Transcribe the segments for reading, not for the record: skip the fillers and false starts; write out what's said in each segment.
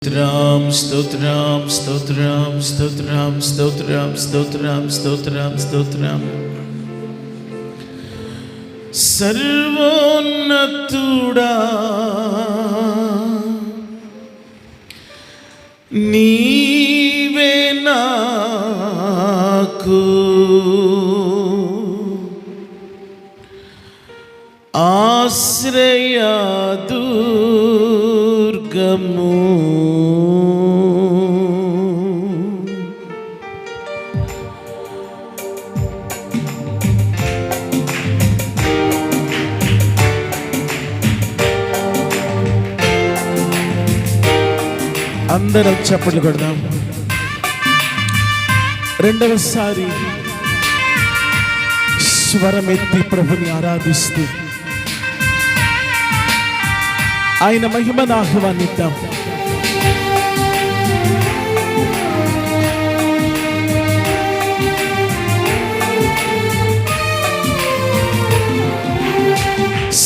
స్తోత్రం స్తోత్రం స్తోత్రం స్తోత్రం స్తోత్రం స్తోత్రం స్తోత్రం. సర్వోన్నతుడా నీవే నాకు ఆశ్రయ దుర్గము. అందరం చప్పట్లు కొడదాం. రెండవసారి స్వరమెత్తి ప్రభుని ఆరాధిస్తూ ఆయన మహిమను ఆహ్వానిద్దాం.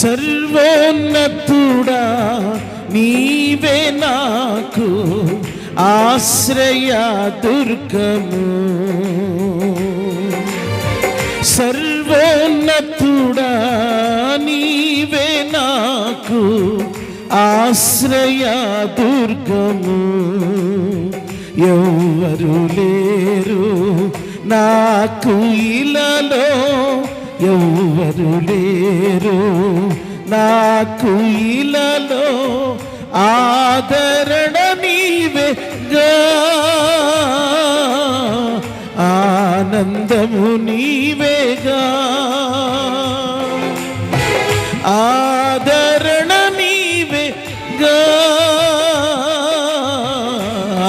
సర్వోన్నతుడా నీవే నాకు ఆశ్రయ దుర్గము. సర్వోన్నతుడా నీవే నాకు ఆశ్రయ దుర్గము. ఎవ్వరు లేరు నాకు ఇలలో, ఎవ్వరు లేరు నాకు ఇలలో, ఆదరణ నీవేగా, ఆనందము నీవేగా, ఆదరణ నీవేగా,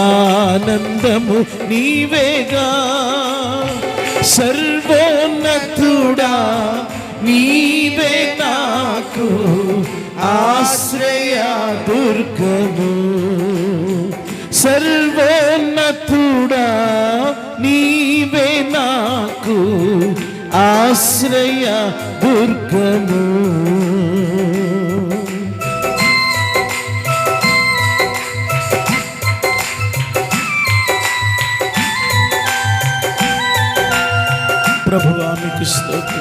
ఆనందము నీవేగా. సర్వోన్నతుడా నీవే నాకు ఆశ్రయ దుర్గము. సర్వోన్నతుడా నీవే నాకు ఆశ్రయ దుర్గము. ప్రభువా మీకు స్తోత్రం.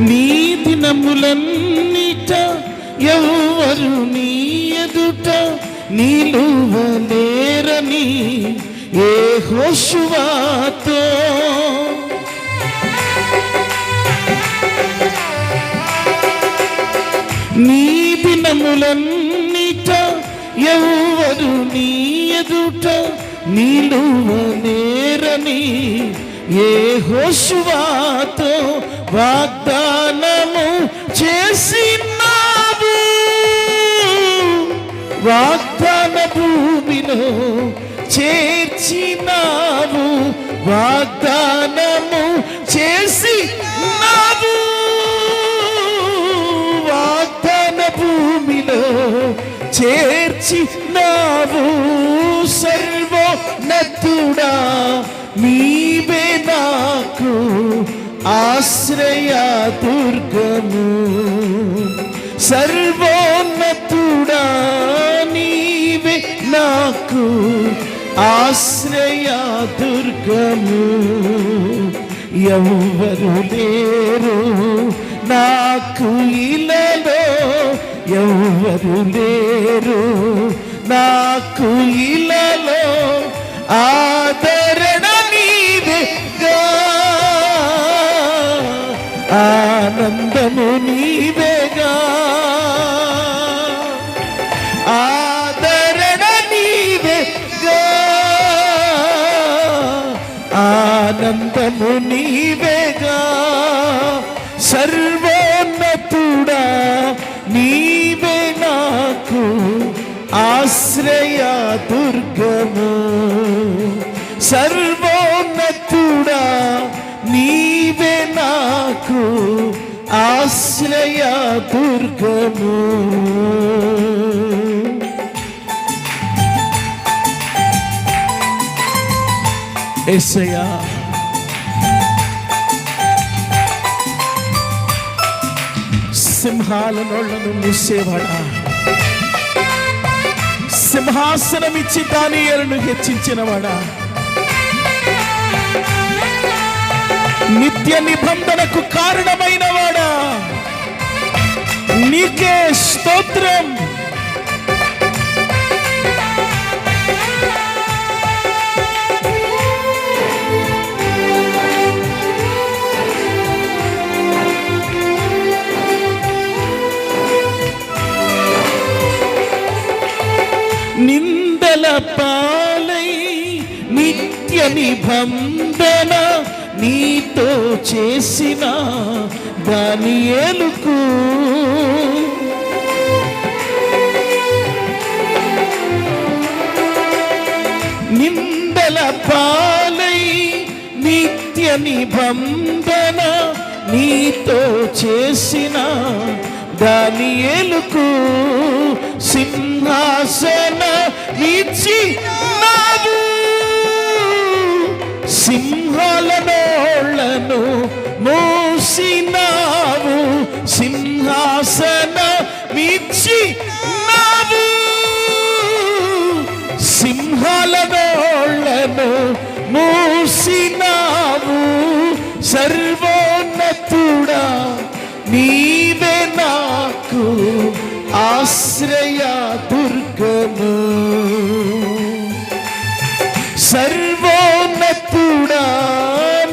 నీ దినములన్నిట ఎవ్వరు నీ ఎదుట నిలువలేరని యెహోషువతో నీ దినములన్నిట ఎవ్వరు నీ ఎదుట నిలువలేరని యెహోషువతో వాగ్దానము చేసినావు. వాగ్దాన భూమిలో చేర్చినావు, వాగ్దానము చేసినావు, వాగ్దాన భూమిలో చేర్చినావు. సర్వోన్నతుడా నీవే నాకు ఆశ్రయ దుర్గము. సర్వోన్నతుడా నీవే నాకు ఆశ్రయ దుర్గము. ఎవ్వరు లేరు నాకు ఇలలో, ఎవ్వరు లేరు నాకు ఇలలో, ఆదరణ నీవేగా, ఆనందము నీవేగా, ఆదరణ నీవేగా, ఆనందము నీవేగా. సర్వోన్నతుడా నీవే నాకు ఆశ్రయ దుర్గము. సర్వోన్నతుడా నీవే నాకు ఆశ్రయ దుర్గము. యేసయ్యా, సింహాల నోళ్లను మూసేవాడా, సింహాసనమిచ్చి దానియేలును హెచ్చించినవాడా, నిత్య నిబంధనకు కారణమైన వాడా, నీకే స్తోత్రం. నిందల పాలై నిత్య నిబంధన నీతో చేసిన దానియేలుకు నిందల పాలై నిత్య నిబంధన నీతో చేసిన దానియేలుకు సింహాసన ఇచ్చినావు, సింహాల నోళ్లను మూసినావు, సింహాసన ఇచ్చినావు, సింహాల నోళ్లను మూసినావు. సర్వోన్నతుడా నీవే నాకు ఆశ్రయ దుర్గము. సర్వోన్నతుడా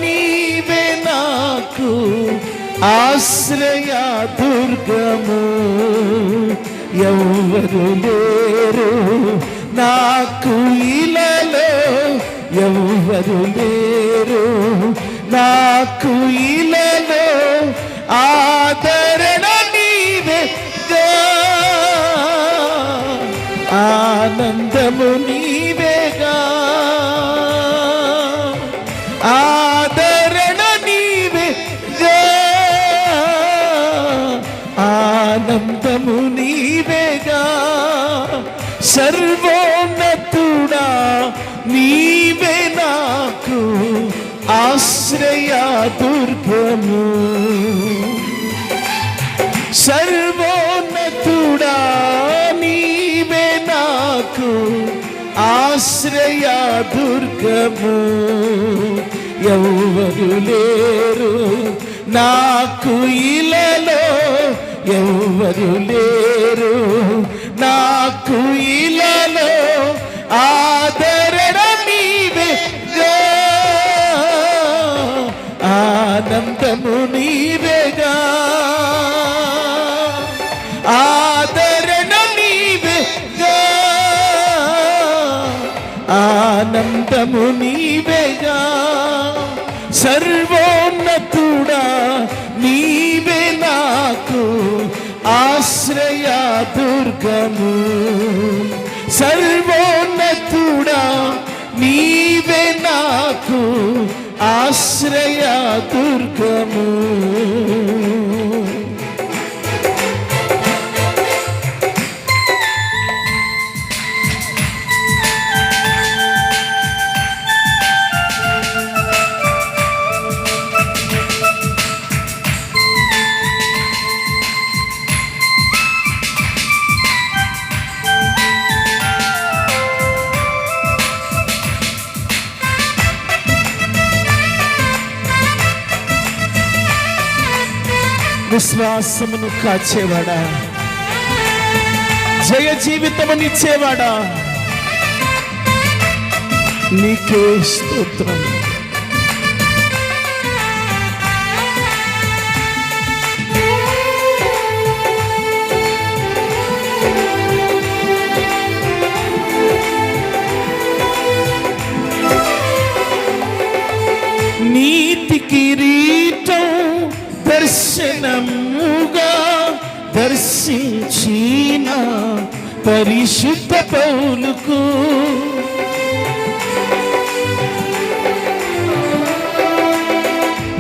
నీవే నాకు ఆశ్రయ దుర్గము. ఎవ్వరు లేరు నాకు ఇలలో, ఎవ్వరు లేరు నాకు ఇలలో, ఆదరణ నీవేగా, ఆనందము నీవేగా, ఆదరణ నీవేగా, ఆనందము నీవేగా. సర్వోన్నతుడా నీవే నాకు ఆశ్రయ దుర్గము. సర్వోన్నతుడా నీవే నాకు ఆశ్రయ దుర్గము. ఎవ్వరు లేరు నాకు ఇలలో, ఎవ్వరు లేరు నాకు ఇలలో, ఆదరణ నీవేగా, ఆనందము నీవేగా, ఆదరణ నీవేగా, ఆనందము నీవేగా. సర్వోన్నతుడా నీవే నాకు ఆశ్రయ దుర్గము. సర్వోన్నతుడా నీవే నాకు ఆశ్రయ దుర్గము. విశ్వాసమును కాచేవాడా, జయ జీవితమునిచ్చేవాడా, నీకే స్తోత్రం. నీతి కిరీటం దర్శనముగా దర్శించిన పరిశుద్ధ పౌలుకు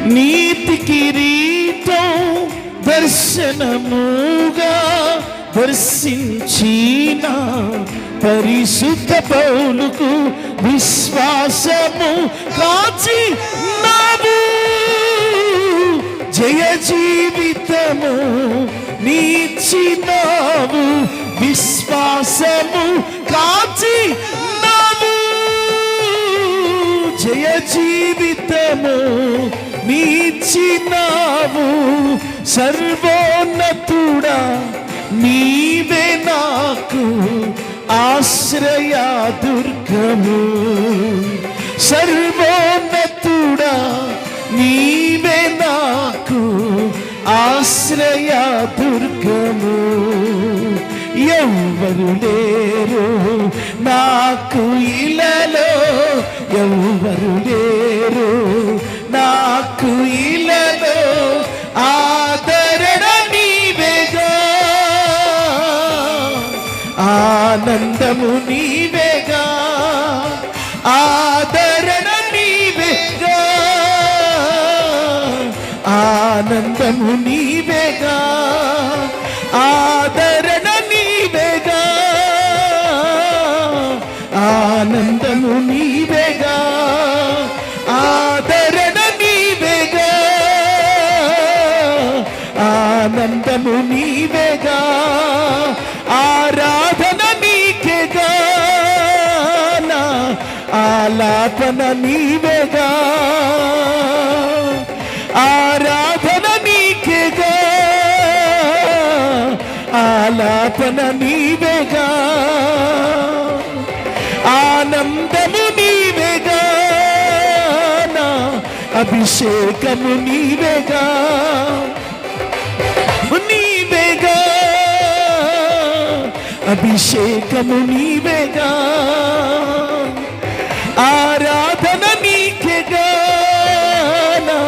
నీతి కిరీటం దర్శనముగా దర్శించిన పరిశుద్ధ పౌలుకు విశ్వాసము కాచి నావు జయ జీవితము నీచినావు విశ్వాసము కాచి నావు జయ జీవితము నీచినావు సర్వోన్నతుడా నీవే నాకు ఆశ్రయ దుర్గము సర్వోన్నతుడా నీవే నాకు ఆశ్రయ దుర్గము ఎవ్వరు లేరు నాకు ఇలలో ఎవ్వరు లేరు నాకు ఇలలో ఆదరణ నీవేగా ఆనందము నీవేగా ఆదరణ నీవేగా ఆనందము నీవేగా ఆదరణ నీవేగా ఆనందము నీవేగా ఆదరణ నీవేగా ఆనందము నీవేగా ఆరాధన నీకేగా నా ఆలాపన నీవేగా ఆరాధన నీకేగా ఆలాపన నీవేగా ఆనందము నీవేగా నా అభిషేకము నీవేగా నీవేగా అభిషేకము నీవేగా ఆరాధన నీకేగా నా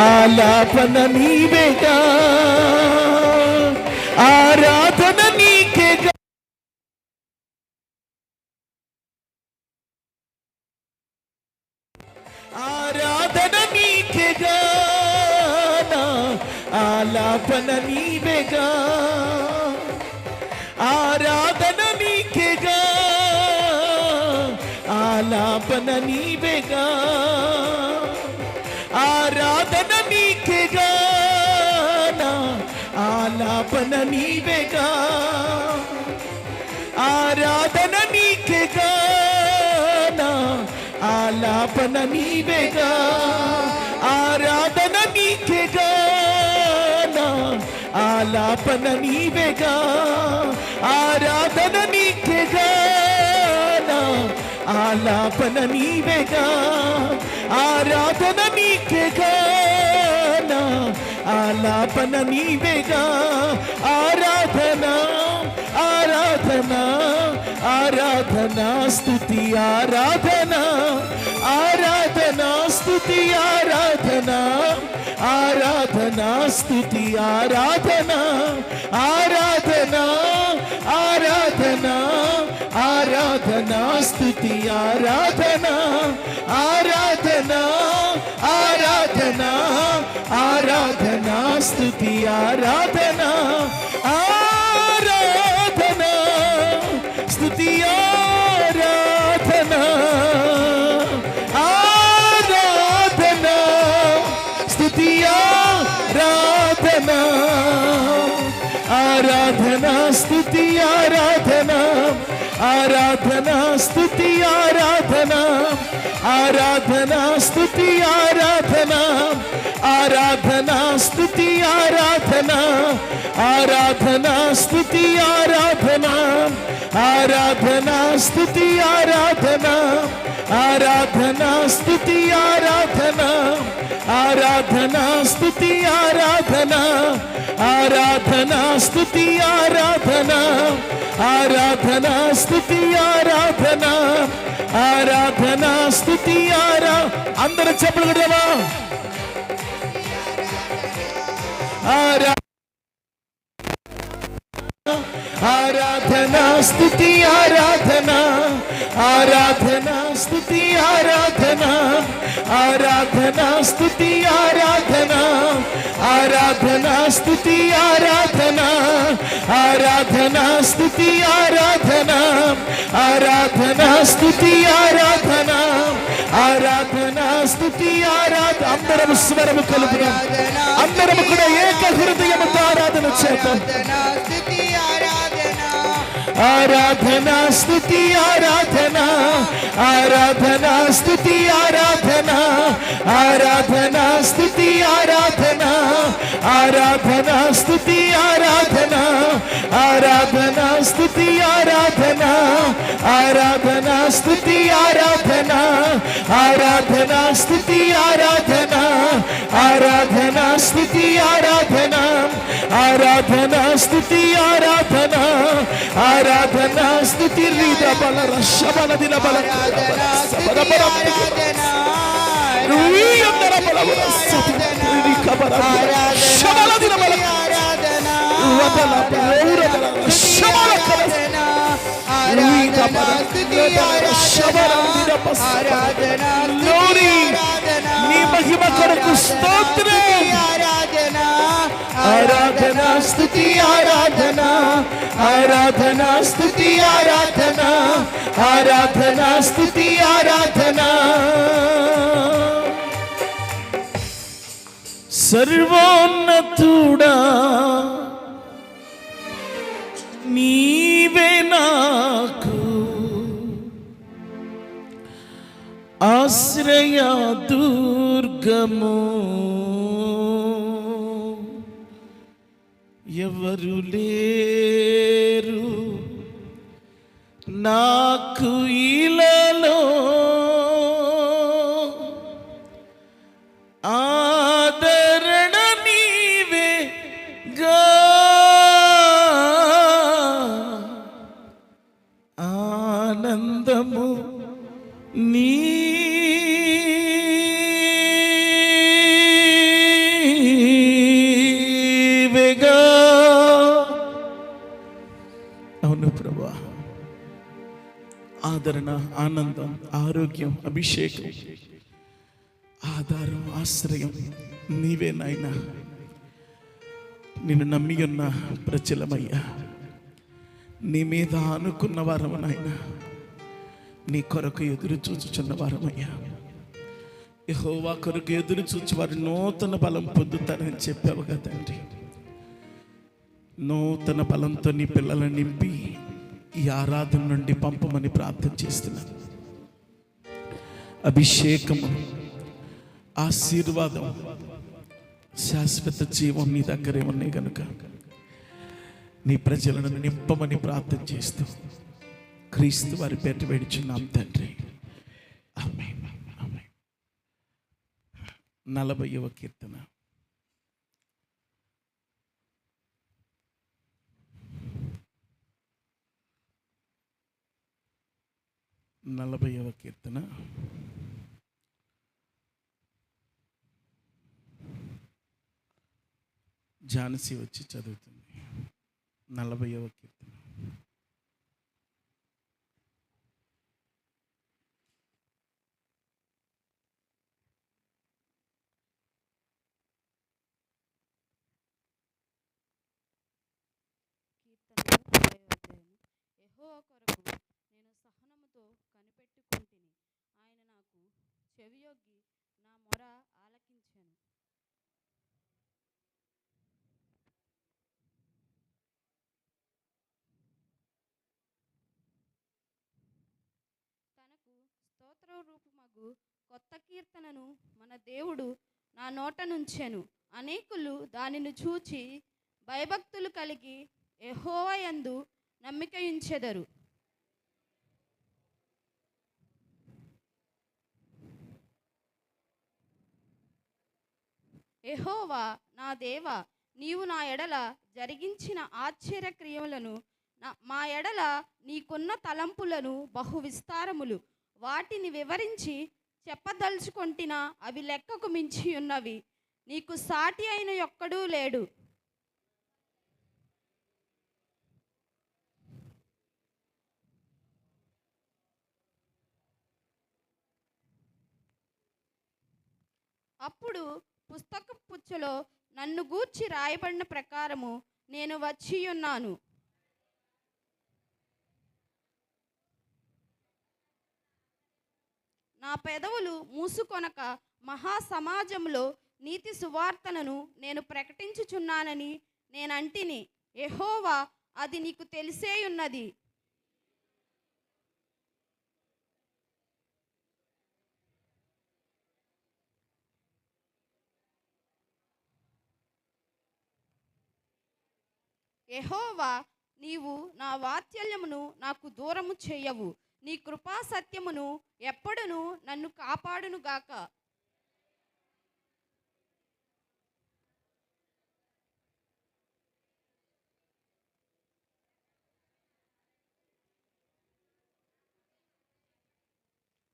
ఆలాపన నీవేగా ఆరాధన నీకేగా ఆరాధన నీకేగా నా ఆలాపన నీవేగా ఆరాధన నీకేగా ఆలాపన నీవేగా ఆరాధన నీకేగా నా ఆలాపన నీవేగా ఆరాధన నీకేగా నా ఆలాపన నీవేగా ఆరాధన నీకేగా నా ఆలాపన నీవేగా ఆరాధన నీకేగా నా ఆలాపన నీవేగా ఆరాధన నీకేగా నా ఆలాపన నీవేగా ఆరాధన ఆరాధన ఆరాధన స్తుతి ఆరాధన ఆరాధన స్తుతి ఆరాధన ఆరాధన స్తుతి ఆరాధన ఆరాధన ఆరాధన ఆరాధన స్తుతి ఆరాధన ఆరాధన ఆరాధన ఆరాధన స్తుతి ఆరాధన ఆరాధన స్తుతి ఆరాధన ఆరాధన స్తుతి ఆరాధన ఆరాధన స్తుతి ఆరాధన ఆరాధన స్తుతి ఆరాధన ఆరాధన స్తుతి ఆరాధన ఆరాధన స్తుతి ఆరాధన ఆరాధన స్తుతి ఆరాధన ఆరాధన స్తుతి ఆరాధన ఆరాధన స్తుతి ఆరాధన ఆరాధన స్తుతి ఆరాధన ఆరాధన స్తుతి ఆరాధన ఆరాధన స్తుతి ఆరాధన ఆరాధన స్తుతి అందరూ చెప్పలు కదవా ఆరాధనా స్తుతి ఆరాధనా ఆరాధనా స్తుతి ఆరాధనా ఆరాధనా స్తుతి ఆరాధనా ఆరాధనా స్తుతి ఆరాధనా ఆరాధనా స్తుతి ఆరాధనా ఆరాధనా స్తుతి ఆరాధనా ఆరాధనా స్తుతి ఆరాధన. అందరం స్వరము కలుపుదాం, అందరం కూడా ఏక హృదయముతో ఆరాధన చేద్దాం. ఆరాధనా స్తుతి ఆరాధనా ఆరాధనా స్తుతి ఆరాధనా ఆరాధనా స్తుతి ఆరాధనా ఆరాధనా స్తుతి ఆరాధనా ఆరాధనా స్తుతి ఆరాధనా ఆరాధనా స్తుతి ఆరాధనా ఆరాధనా స్తుతి ఆరాధనా ఆరాధనా స్తుతి ఆరాధనా ఆరాధనా స్తుతి ఆరాధనా ఆరాధనా స్తుతి రీద బల రషబల దిన బల సబర బల రుయందర బల బల సతి కబర షబల దిన బల వదల బౌర బల షబల కబర రీద బల షబల దిన బల లోరి నీ మహిమ కొరకు స్తోత్రం. ఆరాధనా స్తుతి ఆరాధనా ఆరాధనా స్తుతి ఆరాధనా ఆరాధనా స్తుతి ఆరాధనా. సర్వోన్నతుడా నీవే నాకు ఆశ్రయ దుర్గము, ఎవరు లేరు నాకు ఇలలో, ఆదరణ నీవేగా ఆనందము నీవేగా. అవును ప్రభువా, ఆదరణ, ఆనందం, ఆరోగ్యం, అభిషేకం, ఆధారం, ఆశ్రయం నీవే నాయనా. నిన్ను నమ్మి ఉన్న ప్రజలమయ్యా, నీ మీద ఆనుకున్న వారము నాయనా, నీ కొరకు ఎదురు చూచుచున్న వారమయ్యా. యెహోవా కొరకు ఎదురు చూచి వారు నూతన బలం పొందుతారని చెప్పావు కదండి. నూతన బలంతో నీ పిల్లలను నింపి ఈ ఆరాధన నుండి పంపమని ప్రార్థన చేస్తున్నాను. అభిషేకము, ఆశీర్వాదం, శాశ్వత జీవం నీ దగ్గరే ఉన్నాయి కనుక నీ ప్రజలను నింపమని ప్రార్థన చేస్తూ క్రీస్తు వారి పేట వేడుచున్నాం తండ్రి, ఆమేన్. ఆమేన్. 40వ కీర్తన. ఝాన్సీ వచ్చి చదువుతుంది. 40వ కీర్తన. యెహోవా కొరకు నేను సహనముతో కనిపెట్టుకుంటుని, ఆయన నాకు చెవియొగ్గి నా మొర ఆలకించెను. తనకు స్తోత్ర రూపమగు కొత్త కీర్తనను మన దేవుడు నా నోట నుంచెను. అనేకులు దానిని చూచి భయభక్తులు కలిగి యెహోవా యందు నమ్మికయుంచెదరు. యెహోవా నా దేవా, నీవు నా ఎడల జరిగించిన ఆశ్చర్య క్రియలను, మా ఎడల నీకున్న తలంపులను బహు విస్తారములు. వాటిని వివరించి చెప్పదలుచుకొంటినా అవి లెక్కకు మించి ఉన్నవి. నీకు సాటి అయిన ఒక్కడూ లేడు. అప్పుడు పుస్తక పుచ్చలో నన్ను గూర్చి రాయబడిన ప్రకారము నేను వచ్చి ఉన్నాను. నా పెదవులు మూసుకొనక మహాసమాజంలో నీతి సువార్తలను నేను ప్రకటించుచున్నానని నేనంటిని. యెహోవా, అది నీకు తెలిసేయున్నది. యెహోవా, నీవు నా వాత్సల్యమును నాకు దూరము చేయవు. నీ కృపా సత్యమును ఎప్పుడును నన్ను కాపాడునుగాక.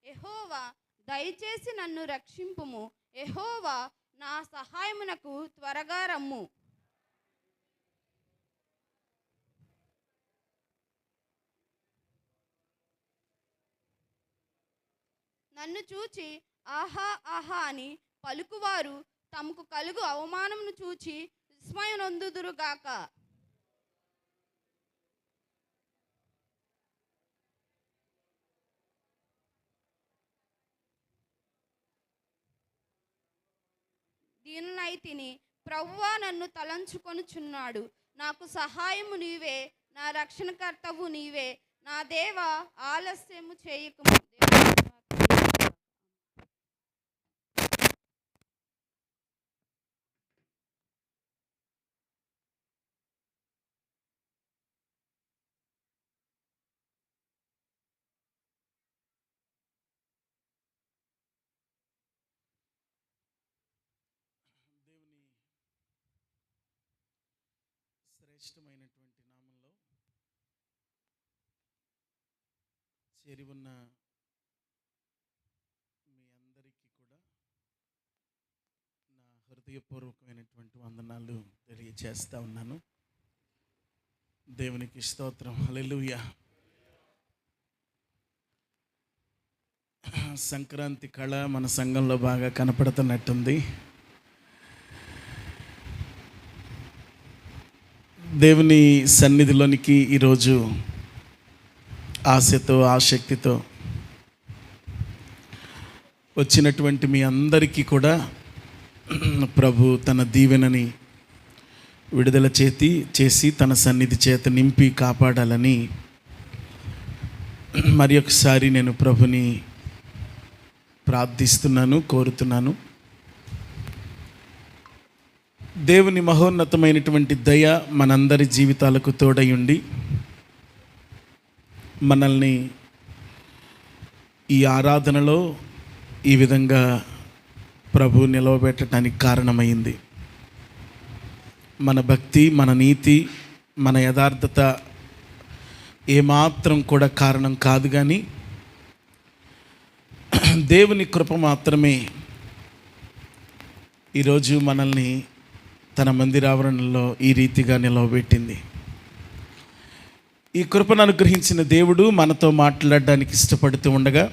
యెహోవా, దయచేసి నన్ను రక్షింపుము. యెహోవా, నా సహాయమునకు త్వరగా రమ్ము. నన్ను చూచి ఆహా ఆహా అని పలుకువారు తమకు కలుగు అవమానమును చూచి విస్మయనొందుదురుగాక. దీనులైతిని, ప్రభువా నన్ను తలంచుకొనుచున్నాడు. నాకు సహాయము నీవే, నా రక్షణకర్తవు నీవే. నా దేవా, ఆలస్యము చేయకుము. దేవుని శ్రేష్టమైనటువంటి నామంలో చేరి ఉన్న మీ అందరికీ కూడా నా హృదయపూర్వకమైనటువంటి వందనాలు తెలియజేస్తా ఉన్నాను. దేవునికి స్తోత్రం. హల్లెలూయా. సంక్రాంతి కళ మన సంఘంలో బాగా కనపడుతున్నట్టుంది. దేవుని సన్నిధిలోనికి ఈరోజు ఆశతో ఆసక్తితో వచ్చినటువంటి మీ అందరికీ కూడా ప్రభు తన దీవెనని విడుదల చేసి తన సన్నిధి చేత నింపి కాపాడాలని మరి ఒకసారి నేను ప్రభుని ప్రార్థిస్తున్నాను, కోరుతున్నాను. దేవుని మహోన్నతమైనటువంటి దయ మనందరి జీవితాలకు తోడయుండి మనల్ని ఈ ఆరాధనలో ఈ విధంగా ప్రభు నిలవబెట్టడానికి కారణమైంది. మన భక్తి, మన నీతి, మన యథార్థత ఏమాత్రం కూడా కారణం కాదు, కానీ దేవుని కృప మాత్రమే ఈరోజు మనల్ని తన మందిరావరణలో ఈ రీతిగా నిలవబెట్టింది. ఈ కృపను అనుగ్రహించిన దేవుడు మనతో మాట్లాడడానికి ఇష్టపడుతూ ఉండగా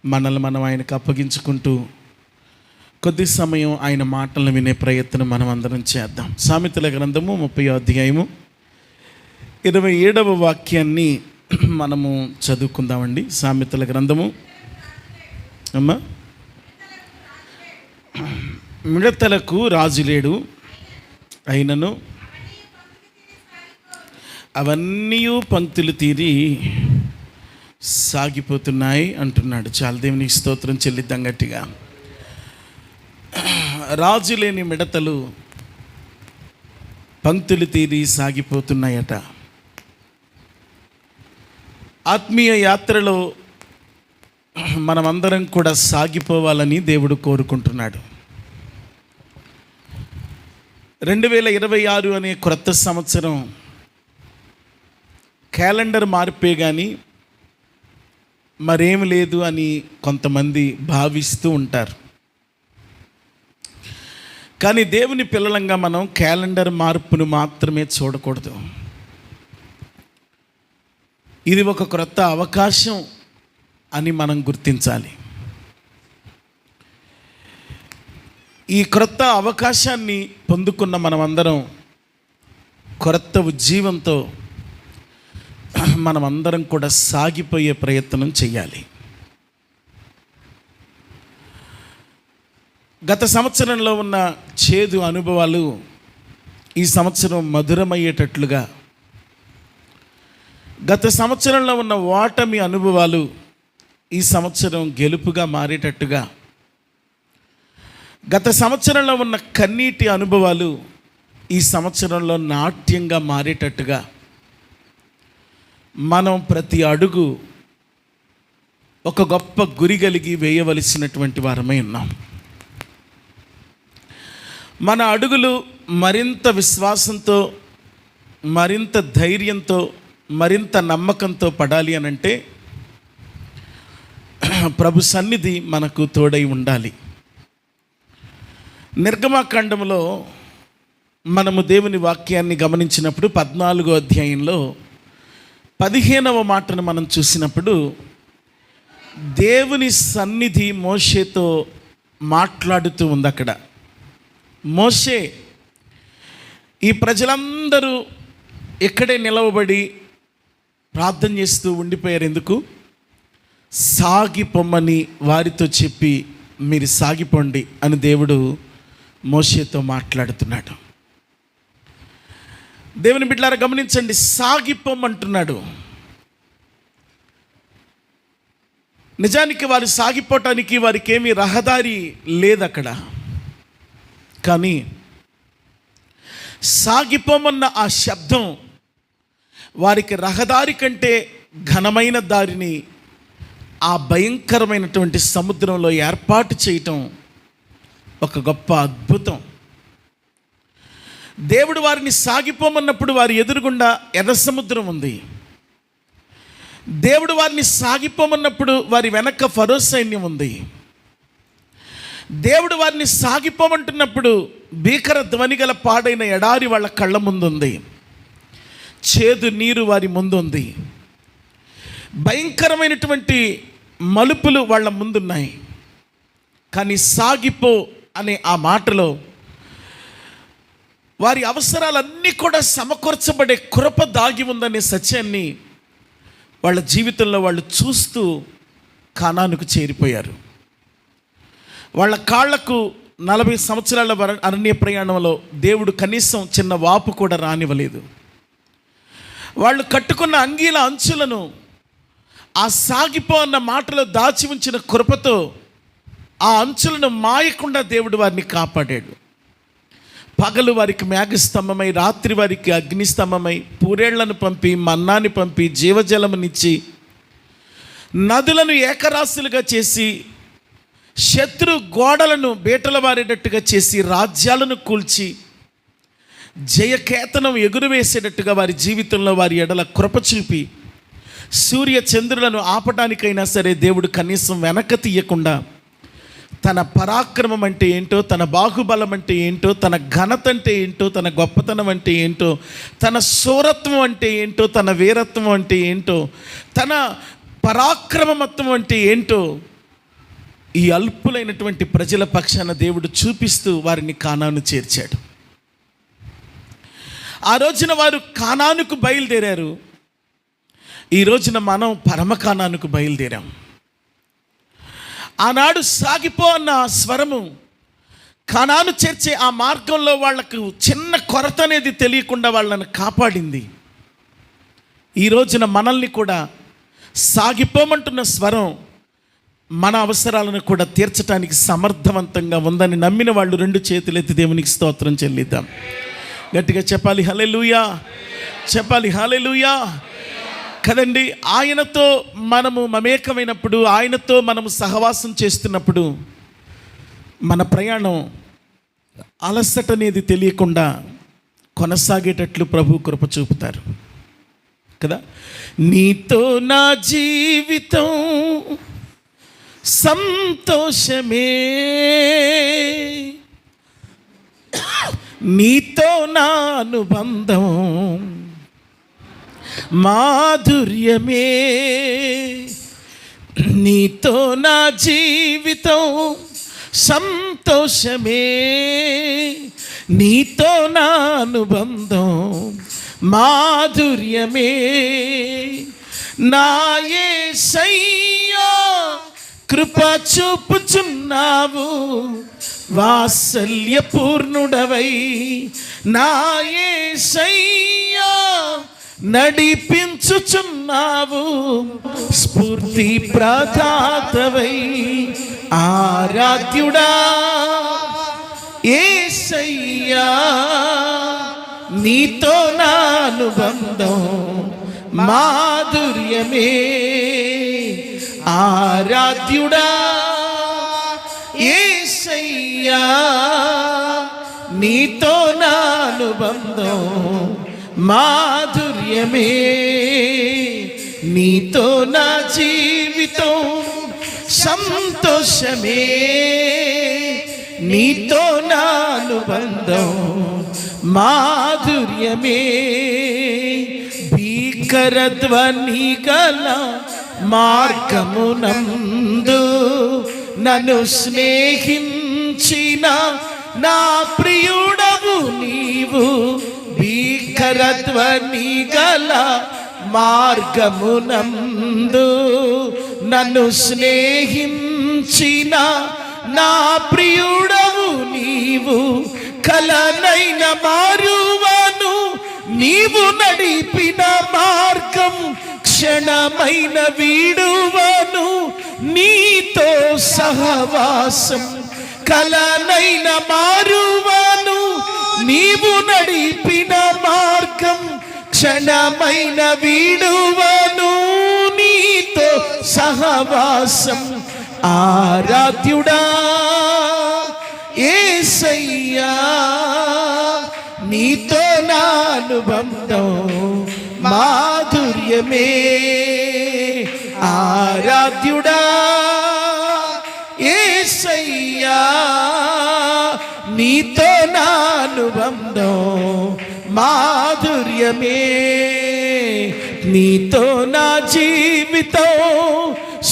మనల్ని మనం ఆయనకు అప్పగించుకుంటూ కొద్ది సమయం ఆయన మాటలను వినే ప్రయత్నం మనం అందరం చేద్దాం. సామెతల గ్రంథము 30వ అధ్యాయము 27వ వాక్యాన్ని మనము చదువుకుందామండి. సామెతల గ్రంథము అమ్మా, మిడతలకు రాజు లేడు, అయినను అవన్నీ పంక్తులు తీరి సాగిపోతున్నాయి అంటున్నాడు. చాలా దేవునికి స్తోత్రం చెల్లిద్దాం గట్టిగా. రాజు లేని మిడతలు పంక్తులు తీరి సాగిపోతున్నాయట. ఆత్మీయ యాత్రలో మనమందరం కూడా సాగిపోవాలని దేవుడు కోరుకుంటున్నాడు. 2026 అనే క్రొత్త సంవత్సరం క్యాలెండర్ మార్పే కానీ మరేం లేదు అని కొంతమంది భావిస్తూ ఉంటారు. కానీ దేవుని పిల్లలంగా మనం క్యాలెండర్ మార్పును మాత్రమే చూడకూడదు. ఇది ఒక క్రొత్త అవకాశం అని మనం గుర్తించాలి. ఈ క్రొత్త అవకాశాన్ని పొందుకున్న మనమందరం కొత్త ఉజ్జీవంతో మనమందరం కూడా సాగిపోయే ప్రయత్నం చేయాలి. గత సంవత్సరంలో ఉన్న చేదు అనుభవాలు ఈ సంవత్సరం మధురమయ్యేటట్లుగా, గత సంవత్సరంలో ఉన్న ఓటమి అనుభవాలు ఈ సంవత్సరం గెలుపుగా మారేటట్టుగా, గత సంవత్సరంలో ఉన్న కన్నీటి అనుభవాలు ఈ సంవత్సరంలో నాట్యంగా మారేటట్టుగా మనం ప్రతి అడుగు ఒక గొప్ప గురి కలిగి వేయవలసినటువంటి వారమై ఉన్నాం. మన అడుగులు మరింత విశ్వాసంతో, మరింత ధైర్యంతో, మరింత నమ్మకంతో పడాలి అనంటే ప్రభు సన్నిధి మనకు తోడై ఉండాలి. నిర్గమాకాండంలో మనము దేవుని వాక్యాన్ని గమనించినప్పుడు 14వ అధ్యాయంలో 15వ మాటను మనం చూసినప్పుడు దేవుని సన్నిధి మోషేతో మాట్లాడుతూ ఉంది. అక్కడ మోషే, ఈ ప్రజలందరూ ఇక్కడే నిలవబడి ప్రార్థన చేస్తూ ఉండిపోయారు. ఎందుకు? సాగిపోమ్మని వారితో చెప్పి మీరు సాగిపోండి అని దేవుడు మోషేతో మాట్లాడుతున్నాడు. దేవుని బిడ్డలారా గమనించండి, సాగిపోమంటున్నాడు. నిజానికి వారు సాగిపోవటానికి వారికి ఏమీ రహదారి లేదు అక్కడ. కానీ సాగిపోమన్న ఆ శబ్దం వారికి రహదారి కంటే ఘనమైన దారిని ఆ భయంకరమైనటువంటి సముద్రంలో ఏర్పాటు చేయటం ఒక గొప్ప అద్భుతం. దేవుడు వారిని సాగిపోమన్నప్పుడు వారి ఎదురుగుండా ఎర్ర సముద్రం ఉంది. దేవుడు వారిని సాగిపోమన్నప్పుడు వారి వెనక ఫరో సైన్యం ఉంది. దేవుడు వారిని సాగిపోమంటున్నప్పుడు భీకర ధ్వని గల పాడైన ఎడారి వాళ్ళ కళ్ళ ముందుంది. చేదు నీరు వారి ముందుంది. భయంకరమైనటువంటి మలుపులు వాళ్ళ ముందున్నాయి. కానీ సాగిపో అనే ఆ మాటలో వారి అవసరాలన్నీ కూడా సమకూర్చబడే కృప దాగి ఉందనే సత్యాన్ని వాళ్ళ జీవితంలో వాళ్ళు చూస్తూ కానానుకు చేరిపోయారు. వాళ్ళ కాళ్లకు 40 సంవత్సరాల అరణ్య ప్రయాణంలో దేవుడు కనీసం చిన్న వాపు కూడా రానివ్వలేదు. వాళ్ళు కట్టుకున్న అంగీల అంచులను ఆ సాగిపో అన్న మాటలో దాచి ఉంచిన కృపతో ఆ అంచులను మాయకుండా దేవుడు వారిని కాపాడాడు. పగలు వారికి మేఘస్తంభమై, రాత్రి వారికి అగ్నిస్తంభమై, పూరేళ్లను పంపి, మన్నాని పంపి, జీవజలమునిచ్చి, నదులను ఏకరాశులుగా చేసి, శత్రు గోడలను బేటల వారేటట్టుగా చేసి, రాజ్యాలను కూల్చి, జయకేతనం ఎగురువేసేటట్టుగా వారి జీవితంలో వారి ఎడల కృప చూపి, సూర్య చంద్రులను ఆపడానికైనా సరే దేవుడు కనీసం వెనక తీయకుండా తన పరాక్రమం అంటే ఏంటో, తన బాహుబలం అంటే ఏంటో, తన ఘనత అంటే ఏంటో, తన గొప్పతనం అంటే ఏంటో, తన శూరత్వం అంటే ఏంటో, తన వీరత్వం అంటే ఏంటో, తన పరాక్రమమత్వం అంటే ఏంటో ఈ అల్పులైనటువంటి ప్రజల పక్షాన దేవుడు చూపిస్తూ వారిని కానాను చేర్చాడు. ఆ రోజున వారు కానానుకు బయలుదేరారు. ఈ రోజున మనం పరమ కానానుకు బయలుదేరాం. ఆనాడు సాగిపో అన్న స్వరము కానాను చేర్చే ఆ మార్గంలో వాళ్లకు చిన్న కొరత అనేది తెలియకుండా వాళ్ళని కాపాడింది. ఈ రోజున మనల్ని కూడా సాగిపోమంటున్న స్వరం మన అవసరాలను కూడా తీర్చడానికి సమర్థవంతంగా ఉందని నమ్మిన వాళ్ళు 2 చేతులెత్తి దేవునికి స్తోత్రం చెల్లిద్దాం. గట్టిగా చెప్పాలి హల్లెలూయా, చెప్పాలి హల్లెలూయా. కదండి, ఆయనతో మనము మమేకమైనప్పుడు, ఆయనతో మనము సహవాసం చేస్తున్నప్పుడు మన ప్రయాణం అలసట అనేది తెలియకుండా కొనసాగేటట్లు ప్రభు కృప చూపుతారు కదా. నీతో నా జీవితం సంతోషమే, నీతో నా అనుబంధం మాధుర్యమే, నీతో నా జీవితం సంతోషమే, నీతో నా అనుబంధం మాధుర్యమే. నా యేసయ్యా కృప చూపుచున్నావు, వాత్సల్యపూర్ణుడవై. నా యేసయ్యా నడిపించుచున్నావు, స్ఫూర్తి ప్రదాతవై. ఆరాధ్యుడా యేసయ్యా, నీతో నా అనుబంధం మాధుర్యమే. ఆరాధ్యుడా యేసయ్యా, నీతో నా అనుబంధం మాధుర్యమే. నీతో నా జీవితం సంతోషమే, నీతో నా అనుబంధం మాధుర్యమే. భీకర ధ్వని గల మార్గమునందు నన్ను స్నేహించిన నా ప్రియుడవు నీవు. భీకర ధ్వని గల మార్గమునందు నన్ను స్నేహించిన నా ప్రియుడవు నీవు. కలనైన మారువను నీవు నడిపిన మార్గం, క్షణమైన వీడువను నీతో సహవాసం. కలనైన మారువను నీవు నడిపిన మార్గం, క్షణమైన వీడువను నీతో సహవాసం. ఆరాధ్యుడా యేసయ్యా, నీతో నా అనుబంధం మాధుర్యమే. ఆరాధ్యుడా యేసయ్యా, నీతో నా అనుబంధం మాధుర్యమే. నీతో నా జీవితం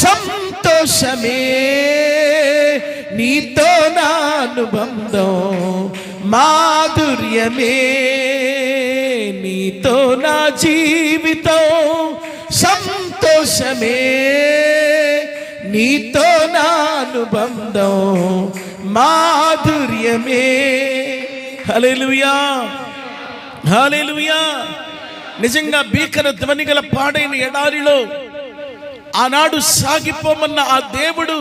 సంతోషమే, నీతో నా అనుబంధం మాధుర్యమే. నీతో నా జీవితం సంతోషమే, నీతో నా అనుబంధం మాధుర్యమే. హల్లెలూయా, హల్లెలూయా. నిజంగా భీకర ధ్వని గల పాడైన ఎడారిలో ఆనాడు సాగిపోమన్న ఆ దేవుడు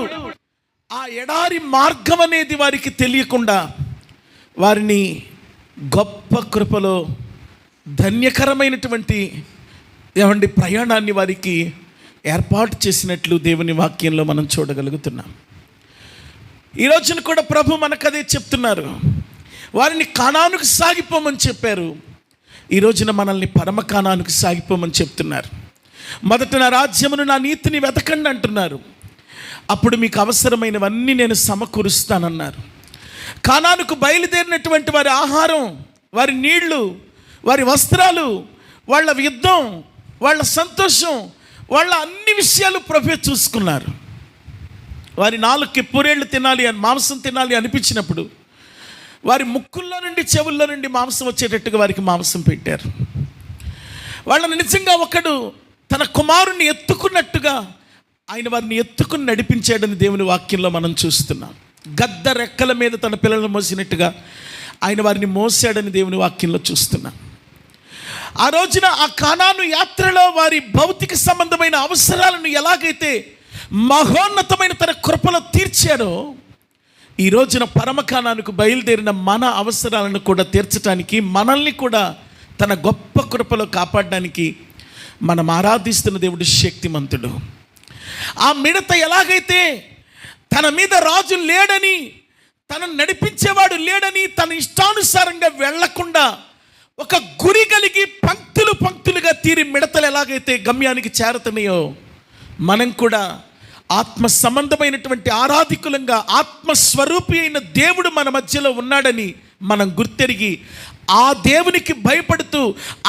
ఆ ఎడారి మార్గం అనేది వారికి తెలియకుండా వారిని గొప్ప కృపలో ధన్యకరమైనటువంటి ప్రయాణాన్ని వారికి ఏర్పాటు చేసినట్లు దేవుని వాక్యంలో మనం చూడగలుగుతున్నాం. ఈ రోజున కూడా ప్రభు మనకదే చెప్తున్నారు. వారిని కానానుకు సాగిపోమని చెప్పారు, ఈ రోజున మనల్ని పరమ కానానుకు సాగిపోమని చెప్తున్నారు. మొదట నా రాజ్యమును నా నీతిని వెతకండి అంటున్నారు, అప్పుడు మీకు అవసరమైనవన్నీ నేను సమకూరుస్తానన్నారు. కానానుకు బయలుదేరినటువంటి వారి ఆహారం, వారి నీళ్లు, వారి వస్త్రాలు, వాళ్ళ యుద్ధం, వాళ్ళ సంతోషం, వాళ్ళ అన్ని విషయాలు ప్రభువే చూసుకున్నారు. వారి నాలుగుకి పూరేళ్ళు తినాలి అని, మాంసం తినాలి అనిపించినప్పుడు వారి ముక్కుల్లో నుండి చెవుల్లో నుండి మాంసం వచ్చేటట్టుగా వారికి మాంసం పెట్టారు. వాళ్ళని నిజంగా ఒకడు తన కుమారుణ్ణి ఎత్తుకున్నట్టుగా ఆయన వారిని ఎత్తుకుని నడిపించాడని దేవుని వాక్యంలో మనం చూస్తున్నాం. గద్ద రెక్కల మీద తన పిల్లలను మోసినట్టుగా ఆయన వారిని మోసాడని దేవుని వాక్యంలో చూస్తున్నాం. ఆ రోజున ఆ కానాను యాత్రలో వారి భౌతిక సంబంధమైన అవసరాలను ఎలాగైతే మహోన్నతమైన తన కృపలో తీర్చాడో, ఈ రోజున పరమ కానానుకు బయలుదేరిన మన అవసరాలను కూడా తీర్చడానికి, మనల్ని కూడా తన గొప్ప కృపలో కాపాడడానికి మనం ఆరాధిస్తున్న దేవుడు శక్తిమంతుడు. ఆ మిడత ఎలాగైతే తన మీద రాజు లేడని, తనను నడిపించేవాడు లేడని, తన ఇష్టానుసారంగా వెళ్లకుండా ఒక గురి కలిగి పంక్తులు పంక్తులుగా తీరి మిడతలు ఎలాగైతే గమ్యానికి చేరుతున్నాయో, మనం కూడా ఆత్మ సంబంధమైనటువంటి ఆరాధికులంగా ఆత్మస్వరూపి అయిన దేవుడు మన మధ్యలో ఉన్నాడని మనం గుర్తెరిగి ఆ దేవునికి భయపడుతూ,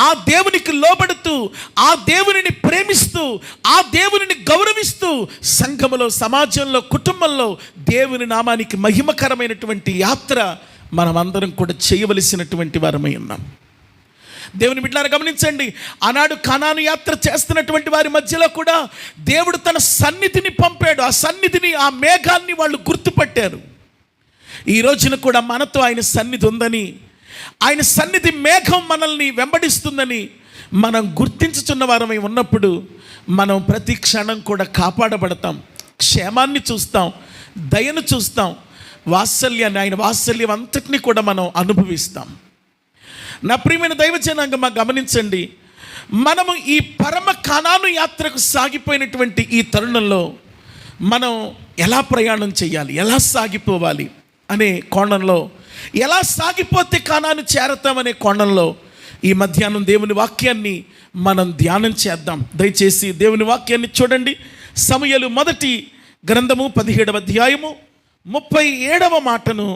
ఆ దేవునికి లోబడుతూ, ఆ దేవునిని ప్రేమిస్తూ, ఆ దేవునిని గౌరవిస్తూ సంఘములో, సమాజంలో, కుటుంబంలో దేవుని నామానికి మహిమకరమైనటువంటి యాత్ర మనమందరం కూడా చేయవలసినటువంటి వారమై ఉన్నాం. దేవుని బిడ్డలారా గమనించండి, ఆనాడు కనాను యాత్ర చేస్తున్నటువంటి వారి మధ్యలో కూడా దేవుడు తన సన్నిధిని పంపాడు. ఆ సన్నిధిని, ఆ మేఘాన్ని వాళ్ళు గుర్తుపట్టారు. ఈ రోజున కూడా మనతో ఆయన సన్నిధి ఉందని, ఆయన సన్నిధి మేఘం మనల్ని వెంబడిస్తుందని మనం గుర్తించుచున్న వారమై ఉన్నప్పుడు మనం ప్రతి క్షణం కూడా కాపాడబడతాం. క్షేమాన్ని చూస్తాం, దయను చూస్తాం, వాత్సల్యాన్ని, ఆయన వాత్సల్యం అంతటినీ కూడా మనం అనుభవిస్తాం. నా ప్రియమైన దైవజనాంగమా గమనించండి, మనము ఈ పరమ కనాను యాత్రకు సాగిపోయినటువంటి ఈ తరుణంలో మనం ఎలా ప్రయాణం చేయాలి, ఎలా సాగిపోవాలి అనే కోణంలో, ఎలా సాగిపోతే కానాను చేరతామనే కోణంలో ఈ మధ్యాహ్నం దేవుని వాక్యాన్ని మనం ధ్యానం చేద్దాం. దయచేసి దేవుని వాక్యాన్ని చూడండి. సమూయేలు మొదటి గ్రంథము 17వ అధ్యాయము 37వ మాటను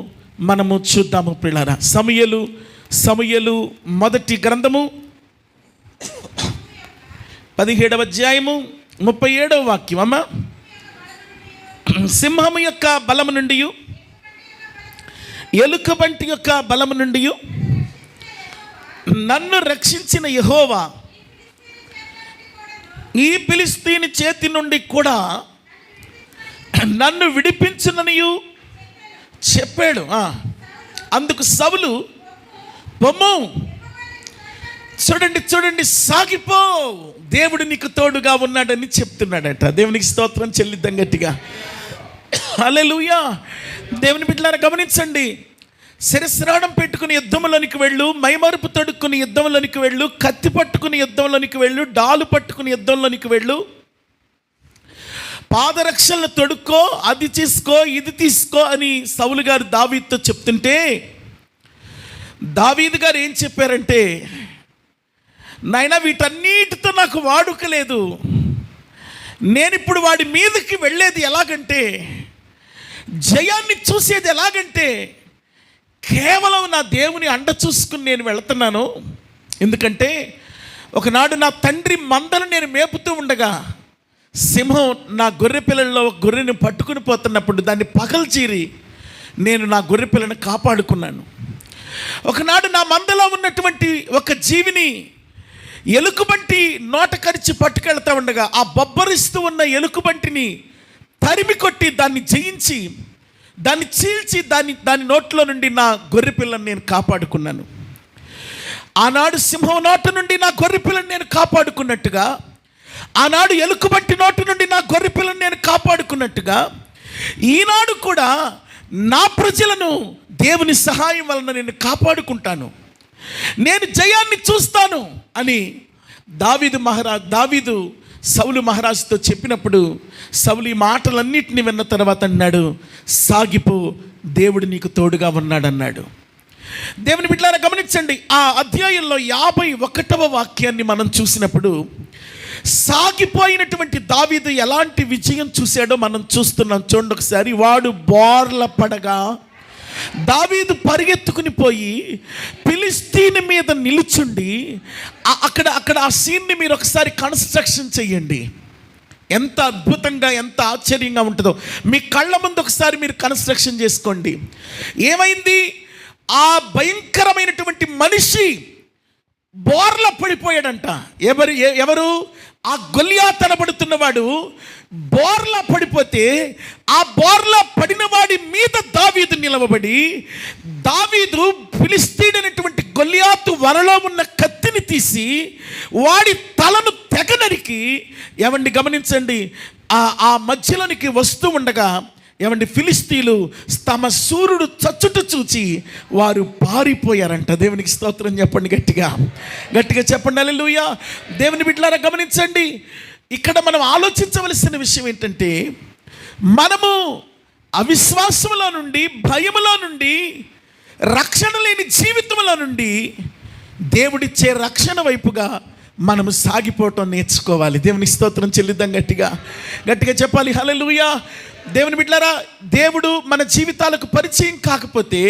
మనము చూద్దాము ప్రియులారా. సమూయేలు మొదటి గ్రంథము 17వ అధ్యాయము 37వ వాక్యం. అమ్మ, సింహము యొక్క బలము నుండి, ఎలుకబంటి యొక్క బలము నుండి నన్ను రక్షించిన యెహోవా ఈ ఫిలిష్తీయుని చేతి నుండి కూడా నన్ను విడిపించుననియు చెప్పాడు. అందుకు సౌలు, పొమ్ము, చూడండి, సాగిపో, దేవుడు నీకు తోడుగా ఉన్నాడని చెప్తున్నాడట. దేవునికి స్తోత్రం చెల్లిద్దాం గట్టిగా. హల్లెలూయా. దేవుని బిడ్డలారా గమనించండి, శిరస్రాణం పెట్టుకుని యుద్ధంలోనికి వెళ్ళు, మైమరుపు తొడుక్కుని యుద్ధంలోనికి వెళ్ళు, కత్తి పట్టుకుని యుద్ధంలోనికి వెళ్ళు, డాలు పట్టుకుని యుద్ధంలోనికి వెళ్ళు, పాదరక్షలను తొడుక్కో, అది తీసుకో, ఇది తీసుకో అని సౌలు గారు దావీదుతో చెప్తుంటే, దావీదు గారు ఏం చెప్పారంటే, నాయనా వీటన్నిటితో నాకు వాడుక లేదు, నేనిప్పుడు వాడి మీదకి వెళ్ళేది ఎలాగంటే, జయాన్ని చూసేది ఎలాగంటే కేవలం నా దేవుని అండ చూసుకుని నేను వెళుతున్నాను. ఎందుకంటే ఒకనాడు నా తండ్రి మందను నేను మేపుతూ ఉండగా సింహం నా గొర్రె పిల్లల్లో ఒక గొర్రెని పట్టుకుని పోతున్నప్పుడు దాన్ని పగల్చీరి నేను నా గొర్రె పిల్లను కాపాడుకున్నాను. ఒకనాడు నా మందలో ఉన్నటువంటి ఒక జీవిని ఎలుకబంటి నోట కరిచి పట్టుకెళ్తా ఉండగా ఆ బొబ్బరిస్తూ ఉన్న ఎలుకబంటిని తరిమి కొట్టి దాన్ని జయించి, దాన్ని చీల్చి, దాని నోట్లో నుండి నా గొర్రె పిల్లను నేను కాపాడుకున్నాను. ఆనాడు సింహం నోట నుండి నా గొర్రె పిల్లను నేను కాపాడుకున్నట్టుగా, ఆనాడు ఎలుకబంటి నోటి నుండి నా గొర్రె పిల్లను నేను కాపాడుకున్నట్టుగా, ఈనాడు కూడా నా ప్రజలను దేవుని సహాయం వలన నేను కాపాడుకుంటాను, నేను జయాన్ని చూస్తాను అని దావీదు సౌలు మహారాజుతో చెప్పినప్పుడు సౌలు ఈ మాటలన్నిటిని విన్న తర్వాత అన్నాడు, సాగిపో, దేవుడు నీకు తోడుగా ఉన్నాడన్నాడు. దేవుని బిడ్డలారా గమనించండి, ఆ అధ్యాయంలో 51వ వాక్యాన్ని మనం చూసినప్పుడు సాగిపోయినటువంటి దావీదు ఎలాంటి విజయం చూశాడో మనం చూస్తున్నాం. చూడండి ఒకసారి. వాడు బోర్ల పడగా దావీదు పరిగెత్తుకుని పోయి ఫిలిష్తీయుని మీద నిలుచుండి, అక్కడ ఆ సీన్ని మీరు ఒకసారి కన్స్ట్రక్షన్ చెయ్యండి. ఎంత అద్భుతంగా, ఎంత ఆశ్చర్యంగా ఉంటుందో మీ కళ్ళ ముందు ఒకసారి మీరు కన్స్ట్రక్షన్ చేసుకోండి. ఏమైంది? ఆ భయంకరమైనటువంటి మనిషి బోర్ల పడిపోయాడంట. ఎవరు? ఆ గొల్యాతు అనబడుతున్నవాడు బోర్లా పడిపోతే, ఆ బోర్లా పడిన వాడి మీద దావీదు నిలవబడి, దావీదు ఫిలిష్తీయుడైనటువంటి గొల్యాతు వరలో ఉన్న కత్తిని తీసి వాడి తలను తెగ నరికి, ఏమండి గమనించండి, ఆ మధ్యలోనికి వస్తూ ఉండగా ఏమండి ఫిలిష్తీయులు తమ సూర్యుడు చచ్చుట చూచి వారు పారిపోయారంట. దేవునికి స్తోత్రం చెప్పండి, గట్టిగా చెప్పండి. హల్లెలూయా. దేవుని బిడ్డలారా గమనించండి, ఇక్కడ మనం ఆలోచించవలసిన విషయం ఏంటంటే, మనము అవిశ్వాసంలో నుండి, భయములో నుండి, రక్షణ లేని జీవితంలో నుండి దేవుడిచ్చే రక్షణ వైపుగా మనము సాగిపోవటం నేర్చుకోవాలి. దేవునికి స్తోత్రం చెల్లిద్దాం. గట్టిగా చెప్పాలి. హల్లెలూయా. దేవుని బిడ్డలారా, దేవుడు మన జీవితాలకు పరిచయం కాకపోతే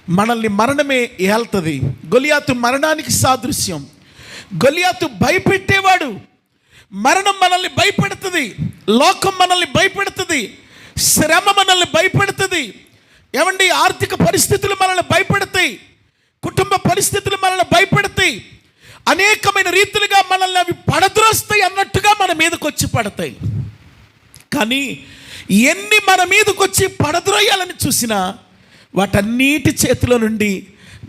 మనల్ని మరణమే ఏల్తది. గొలియాతు మరణానికి సాదృశ్యం. గొలియాతు భయపెట్టేవాడు. మరణం మనల్ని భయపెడుతుంది, లోకం మనల్ని భయపెడుతుంది, శ్రమ మనల్ని భయపెడుతుంది. ఏమండి, ఆర్థిక పరిస్థితులు మనల్ని భయపెడతాయి, కుటుంబ పరిస్థితులు మనల్ని భయపెడతాయి, అనేకమైన రీతులుగా మనల్ని అవి పడద్రోస్తాయి అన్నట్టుగా మన మీదకి వచ్చి పడతాయి. కానీ ఎన్ని మన మీదకి వచ్చి పడద్రోయాలని చూసినా వాటన్నిటి చేతిలో నుండి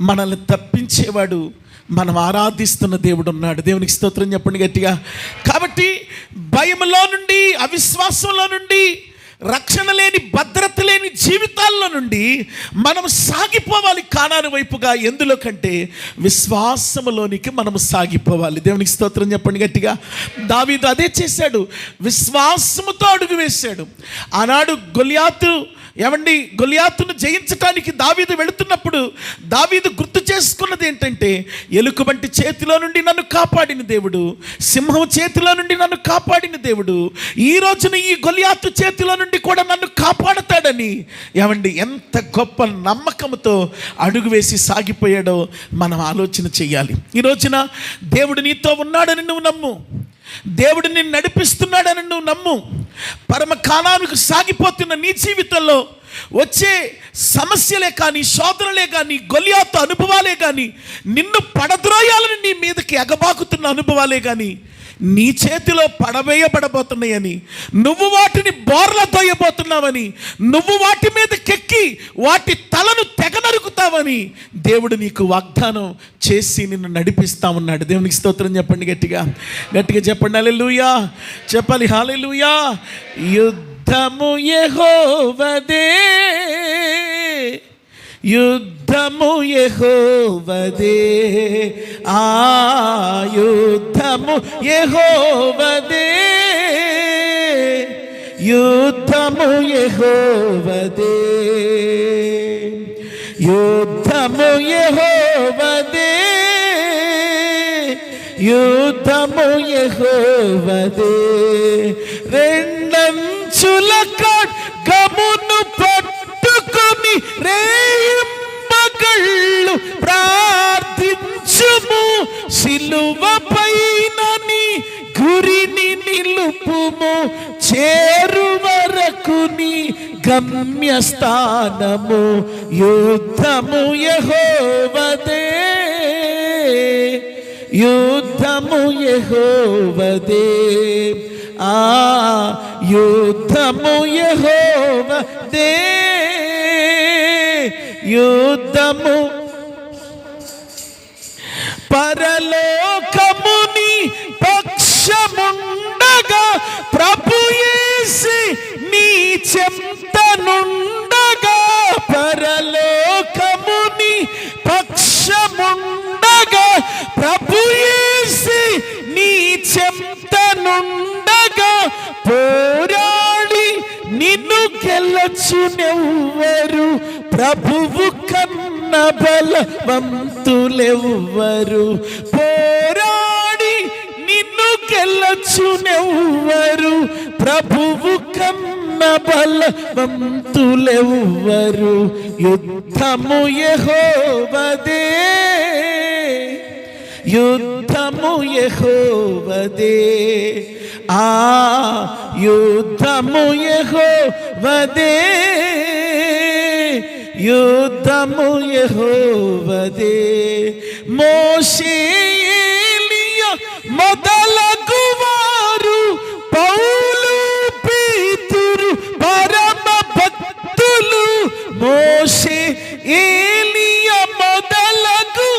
మనల్ని తప్పించేవాడు మనం ఆరాధిస్తున్న దేవుడు ఉన్నాడు. దేవునికి స్తోత్రం చెప్పండి గట్టిగా. కాబట్టి భయంలో నుండి, అవిశ్వాసంలో నుండి, రక్షణ లేని, భద్రత లేని జీవితాల్లో నుండి మనం సాగిపోవాలి కానాను వైపుగా. ఎందులో కంటే విశ్వాసములోనికి మనము సాగిపోవాలి. దేవునికి స్తోత్రం చెప్పండి గట్టిగా. దావీదు అదే చేశాడు, విశ్వాసముతో అడుగు వేశాడు. ఆనాడు గొలియాతును జయించడానికి దావీదు వెళుతున్నప్పుడు దావీదు గుర్తు చేసుకున్నది ఏంటంటే, ఎలుకబంటి చేతిలో నుండి నన్ను కాపాడిన దేవుడు, సింహం చేతిలో నుండి నన్ను కాపాడిన దేవుడు ఈ రోజున ఈ గొలియాతు చేతిలో నుండి కూడా నన్ను కాపాడతాడని ఎంత గొప్ప నమ్మకంతో అడుగు వేసి సాగిపోయాడో మనం ఆలోచన చేయాలి. ఈ రోజున దేవుడు నీతో ఉన్నాడని నువ్వు నమ్ము, దేవుడు నిన్ను నడిపిస్తున్నాడని నువ్వు నమ్ము. పరమ కానానుకు సాగిపోతున్న నీ జీవితంలో వచ్చే సమస్యలే కానీ, శోధనలే కానీ, గొలియాతు అనుభవాలే కానీ, నిన్ను పడద్రోయాలని నీ మీదకి ఎగబాకుతున్న అనుభవాలే కానీ నీ చేతిలో పడవేయబడబోతున్నాయని, నువ్వు వాటిని బోర్ల తోయబోతున్నావని, నువ్వు వాటి మీద కెక్కి వాటి తలను తెగ నరుకుతావని దేవుడు నీకు వాగ్దానం చేసి నిన్ను నడిపిస్తా ఉన్నాడు. దేవునికి స్తోత్రం చెప్పండి గట్టిగా. గట్టిగా చెప్పండి హల్లెలూయా. చెప్పాలి హల్లెలూయా. యుద్ధము యెహోవాదే, యుద్ధము యెహోవాదే, ఆ యుద్ధము యెహోవాదే, యుద్ధము యెహోవాదే, యుద్ధము యెహోవాదే, యుద్ధము యెహోవాదే. రెండంచుల ఖడ్గమును పట్టుకొని రేయింబగళ్ళు ప్రార్థించుము, సిలువ పైన నీ గురిని నిలుపుము, చేరు వరకు నీ గమ్యస్థానము. యుద్ధము యెహోవాదే, యుద్ధము యెహోవాదే, ఆ యుద్ధము యెహోవాదే, యుద్ధము. పరలోకముని పక్షముండగా ప్రభు యేసు నీ చెంతనుండగా, పరలోకముని పక్షముండగా ప్రభు యేసు నీ చెంతనుండగా, పోరాడి నిన్ను గెలచునెవ్వరు, ప్రభువు కన్న బలవంతులెవ్వరు. పోరాడి నిన్ను గెలచునెవ్వరు, ప్రభువు కన్న బలవంతులెవ్వరు. యుద్ధము యెహోవాదే, యుద్ధము యెహోవాదే, ఆ యుద్ధము యెహోవాదే, యుద్ధము యెహోవాదే. మోషే ఏలియా మొదలగు వారు, పౌలు పేతురు పరమ భక్తులు. మోషే ఏలియా మొదలగు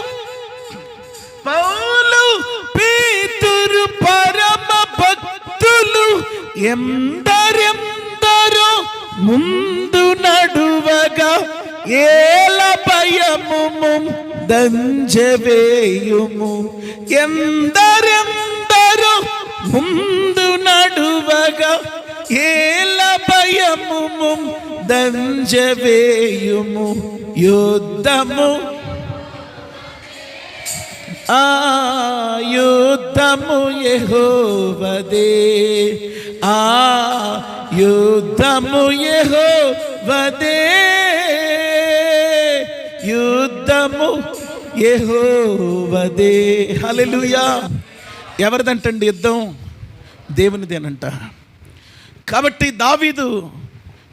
పౌలు పేతురు పరమ భక్తులు, ఎందరెందరో ముందు నడువగా, ఏల భయము దంజవేయుము. ఎందరెందరో ముందు నడువగా, ఏల భయము దంజవేయుము. యుద్ధము, ఆ యుద్ధము యెహోవాదే, ఆ యుద్ధము యెహోవాదే, యుద్ధము యెహోవాదే. హల్లెలూయా. ఎవరిదంటండి యుద్ధం? దేవునిదేనంట. కాబట్టి దావీదు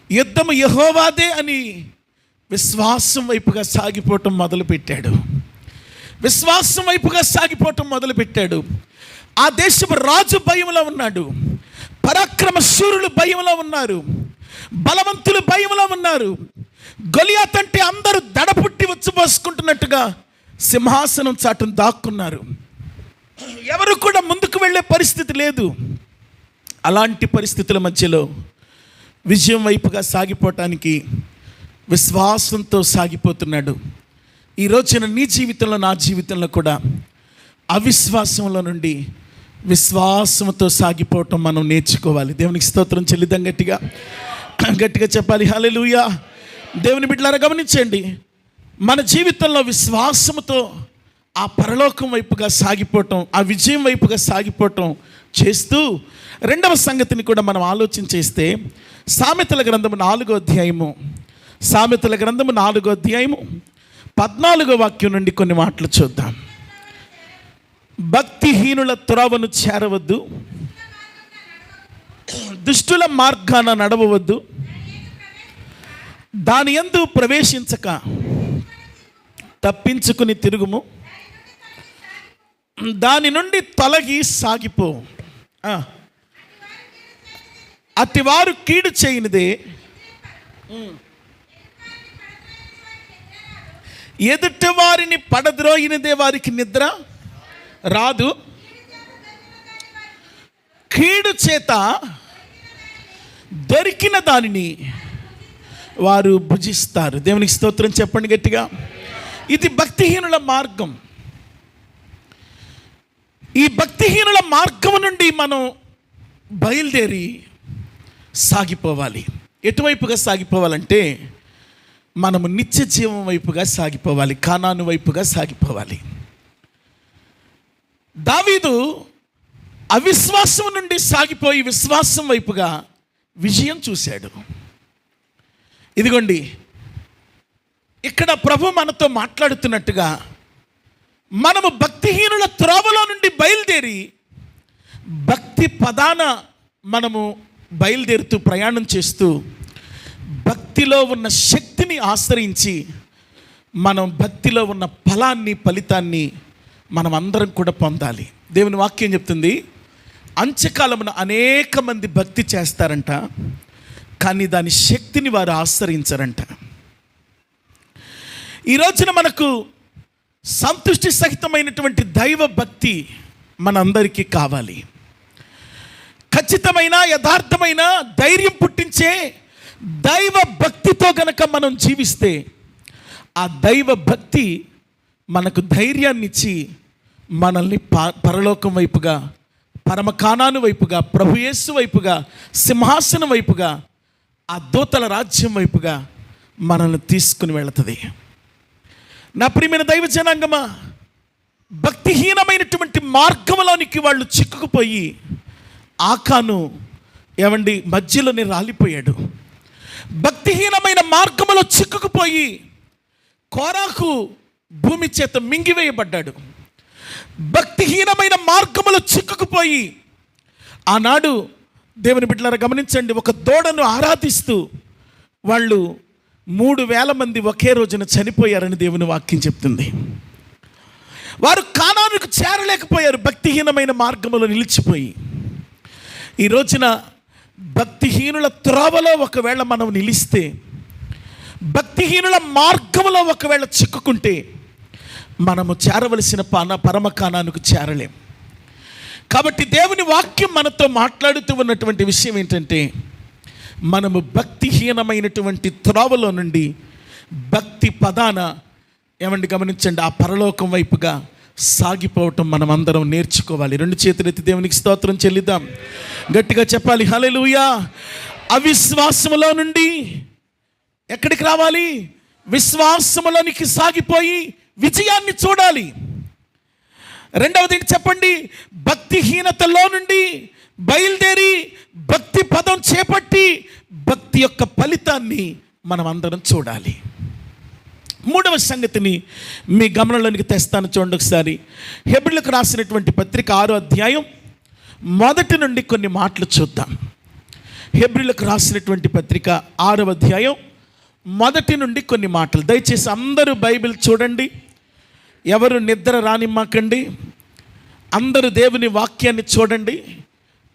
యుద్ధము యెహోవాదే అని విశ్వాసం వైపుగా సాగిపోవటం మొదలుపెట్టాడు. విశ్వాసం వైపుగా సాగిపోవటం మొదలుపెట్టాడు. ఆ దేశపు రాజు భయంలో ఉన్నాడు, పరాక్రమ శూరులు భయంలో ఉన్నారు, బలవంతులు భయంలో ఉన్నారు. గొలియాత్ అంటే అందరూ దడపుట్టి వచ్చిపోసుకుంటున్నట్టుగా సింహాసనం చాటును దాక్కున్నారు. ఎవరు కూడా ముందుకు వెళ్ళే పరిస్థితి లేదు. అలాంటి పరిస్థితుల మధ్యలో విజయం వైపుగా సాగిపోవటానికి విశ్వాసంతో సాగిపోతున్నాడు. ఈ రోజున నీ జీవితంలో, నా జీవితంలో కూడా అవిశ్వాసంలో నుండి విశ్వాసంతో సాగిపోవటం మనం నేర్చుకోవాలి. దేవునికి స్తోత్రం చెల్లిద్దాం. గట్టిగా గట్టిగా చెప్పాలి హల్లెలూయా. దేవుని బిడ్డలారా గమనించండి, మన జీవితంలో విశ్వాసంతో ఆ పరలోకం వైపుగా సాగిపోవటం, ఆ విజయం వైపుగా సాగిపోవటం చేస్తూ రెండవ సంగతిని కూడా మనం ఆలోచన చేస్తే సామెతల గ్రంథము 4వ అధ్యాయము, సామెతల గ్రంథము 4వ అధ్యాయము 14వ వాక్యం నుండి కొన్ని మాటలు చూద్దాం. భక్తిహీనుల త్రోవను చేరవద్దు, దుష్టుల మార్గాన నడవవద్దు, దాని యందు ప్రవేశించక తప్పించుకుని తిరుగుము, దాని నుండి తొలగి సాగిపో. అతివారు కీడు చేయనిదే, ఎదుటి వారిని పడద్రోయినదే వారికి నిద్ర రాదు, కీడు చేత దొరికిన దానిని వారు భుజిస్తారు. దేవునికి స్తోత్రం చెప్పండి గట్టిగా. ఇది భక్తిహీనుల మార్గం. ఈ భక్తిహీనుల మార్గం నుండి మనం బయలుదేరి సాగిపోవాలి. ఎటువైపుగా సాగిపోవాలంటే మనము నిత్య జీవం వైపుగా సాగిపోవాలి, కానాను వైపుగా సాగిపోవాలి. దావీదు అవిశ్వాసం నుండి సాగిపోయి విశ్వాసం వైపుగా విజయం చూశాడు. ఇదిగోండి, ఇక్కడ ప్రభు మనతో మాట్లాడుతున్నట్టుగా మనము భక్తిహీనుల త్రోవలో నుండి బయలుదేరి భక్తి పదాన మనము బయలుదేరుతూ ప్రయాణం చేస్తూ భక్తిలో ఉన్న శక్తిని ఆశ్రయించి మనం భక్తిలో ఉన్న ఫలాన్ని, ఫలితాన్ని మనం అందరం కూడా పొందాలి. దేవుని వాక్యం చెప్తుంది, అంత్యకాలమున అనేక మంది భక్తి చేస్తారంట, కానీ దాని శక్తిని వారు ఆశ్రయించరంట. ఈ రోజున మనకు సంతృష్టి సహితమైనటువంటి దైవ భక్తి మనందరికీ కావాలి. ఖచ్చితమైన, యథార్థమైన, ధైర్యం పుట్టించే దైవ భక్తితో గనక మనం జీవిస్తే ఆ దైవ భక్తి మనకు ధైర్యాన్ని ఇచ్చి మనల్ని పరలోకం వైపుగా, పరమ కానాను వైపుగా, ప్రభు యేసు వైపుగా, సింహాసనం వైపుగా, ఆ దూతల రాజ్యం వైపుగా మనల్ని తీసుకుని వెళుతుంది. నా ప్రియమైన దైవ జనాంగమా, భక్తిహీనమైనటువంటి మార్గంలోనికి వాళ్ళు చిక్కుకుపోయి ఆకాను మధ్యలోనే రాలిపోయాడు. భక్తిహీనమైన మార్గంలో చిక్కుకుపోయి కోరాహు భూమి చేత మింగివేయబడ్డాడు. భక్తిహీనమైన మార్గంలో చిక్కుకుపోయి ఆనాడు దేవుని బిడ్డలారా గమనించండి, ఒక దూడను ఆరాధిస్తూ వాళ్ళు 3,000 మంది ఒకే రోజున చనిపోయారని దేవుని వాక్యం చెప్తుంది. వారు కానానుకు చేరలేకపోయారు, భక్తిహీనమైన మార్గంలో నిలిచిపోయి. ఈ రోజున భక్తిహీనుల త్రోవలో ఒకవేళ మనం నిలిస్తే, భక్తిహీనుల మార్గంలో ఒకవేళ చిక్కుకుంటే మనము చేరవలసిన పరమ కానానుకు చేరలేం. కాబట్టి దేవుని వాక్యం మనతో మాట్లాడుతూ ఉన్నటువంటి విషయం ఏంటంటే, మనము భక్తిహీనమైనటువంటి త్రోవలో నుండి భక్తి పదాన గమనించండి, ఆ పరలోకం వైపుగా సాగిపోవటం మనం అందరం నేర్చుకోవాలి. 2 చేతులెత్తి దేవునికి స్తోత్రం చెల్లిద్దాం. గట్టిగా చెప్పాలి హల్లెలూయా. అవిశ్వాసములో నుండి ఎక్కడికి రావాలి? విశ్వాసములోనికి సాగిపోయి విజయాన్ని చూడాలి. రెండవది చెప్పండి, భక్తిహీనతలో నుండి బయలుదేరి భక్తి పదం చేపట్టి భక్తి యొక్క ఫలితాన్ని మనం అందరం చూడాలి. మూడవ సంగతిని మీ గమనంలోనికి తెస్తాను చూడండి ఒకసారి. హెబ్రీయులకు రాసినటువంటి పత్రిక 6వ అధ్యాయం మొదటి నుండి కొన్ని మాటలు చూద్దాం. హెబ్రీయులకు రాసినటువంటి పత్రిక 6వ అధ్యాయం మొదటి నుండి కొన్ని మాటలు. దయచేసి అందరూ బైబిల్ చూడండి, ఎవరు నిద్ర రానిమ్మకండి, అందరూ దేవుని వాక్యాన్ని చూడండి,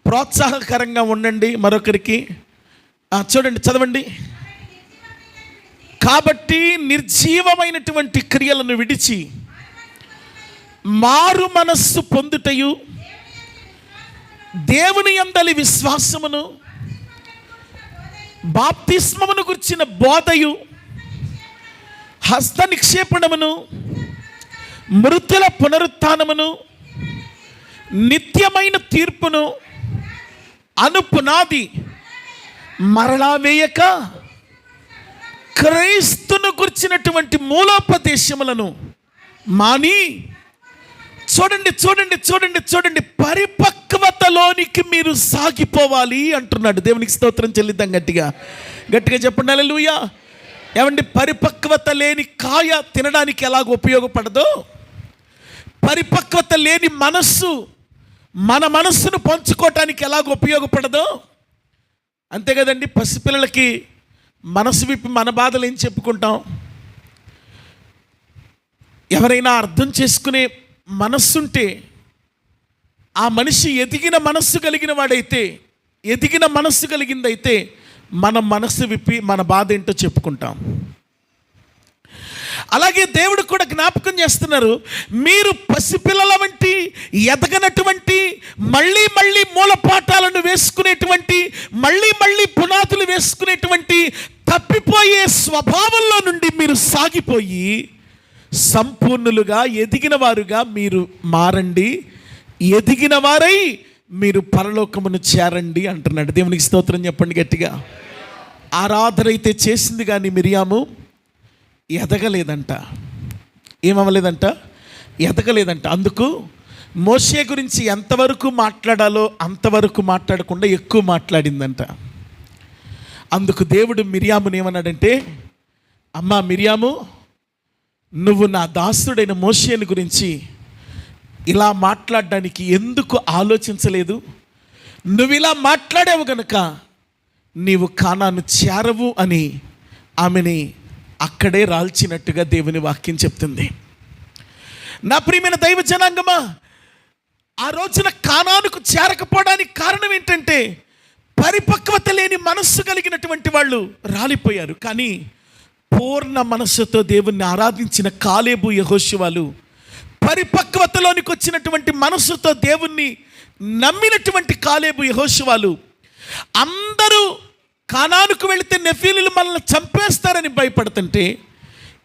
ప్రోత్సాహకరంగా ఉండండి మరొకరికి. చూడండి, చదవండి. కాబట్టి నిర్జీవమైనటువంటి క్రియలను విడిచి మారు మనస్సు పొందుటయు, దేవుని యందలి విశ్వాసమును, బాప్తిస్మమును గుర్చిన బోధయు, హస్త నిక్షేపణమును, మృతుల పునరుత్థానమును, నిత్యమైన తీర్పును అనుపునాది మరలా వేయక క్రైస్తును గుర్చినటువంటి మూలోపదేశములను మాని, చూడండి చూడండి చూడండి చూడండి, పరిపక్వతలోనికి మీరు సాగిపోవాలి అంటున్నాడు. దేవునికి స్తోత్రం చెల్లిద్దాం. గట్టిగా గట్టిగా చెప్పండి హల్లెలూయా. ఏమండి, పరిపక్వత లేని కాయ తినడానికి ఎలాగ ఉపయోగపడదో, పరిపక్వత లేని మనస్సు మన మనస్సును పంచుకోవటానికి ఎలాగ ఉపయోగపడదో, అంతే కదండి. పసిపిల్లలకి మనసు విప్పి మన బాధలు ఏం చెప్పుకుంటాం? ఎవరైనా అర్థం చేసుకునే మనస్సుంటే, ఆ మనిషి ఎదిగిన మనస్సు కలిగిన వాడైతే, ఎదిగిన మనస్సు కలిగిందైతే మన మనస్సు విప్పి మన బాధ ఏంటో చెప్పుకుంటాం. అలాగే దేవుడు కూడా జ్ఞాపకం చేస్తున్నారు, మీరు పసిపిల్లల వంటి ఎదగనటువంటి, మళ్ళీ మళ్ళీ మూలపాఠాలను వేసుకునేటువంటి, మళ్ళీ మళ్ళీ పునాదులు వేసుకునేటువంటి తప్పిపోయే స్వభావంలో నుండి మీరు సాగిపోయి సంపూర్ణులుగా ఎదిగిన వారుగా మీరు మారండి, ఎదిగిన వారై మీరు పరలోకమును చేరండి అంటున్నాడు. దేవునికి స్తోత్రం చెప్పండి గట్టిగా. ఆరాధన అయితే చేసింది కానీ మిరియాము ఎదగలేదంట. ఏమవ్వలేదంట? ఎదగలేదంట. అందుకు మోషే గురించి ఎంతవరకు మాట్లాడాలో అంతవరకు మాట్లాడకుండా ఎక్కువ మాట్లాడిందంట. అందుకు దేవుడు మిరియాముని ఏమన్నాడంటే, అమ్మా మిరియాము, నువ్వు నా దాసుడైన మోషేని గురించి ఇలా మాట్లాడడానికి ఎందుకు ఆలోచించలేదు? నువ్వు ఇలా మాట్లాడావు గనుక నీవు కానాను చేరవు అని ఆమెని అక్కడే రాల్చినట్టుగా దేవుని వాక్యం చెప్తుంది. నా ప్రియమైన దైవ జనాంగమా, ఆ రోజున కానానుకు చేరకపోవడానికి కారణం ఏంటంటే, పరిపక్వత లేని మనస్సు కలిగినటువంటి వాళ్ళు రాలిపోయారు. కానీ పూర్ణ మనస్సుతో దేవుణ్ణి ఆరాధించిన కాలేబు యెహోషువలు, పరిపక్వతలోనికి వచ్చినటువంటి మనస్సుతో దేవుణ్ణి నమ్మినటువంటి కాలేబు యెహోషువలు, అందరూ కానానుకు వెళితే నెఫీలీలు మనల్ని చంపేస్తారని భయపడుతుంటే,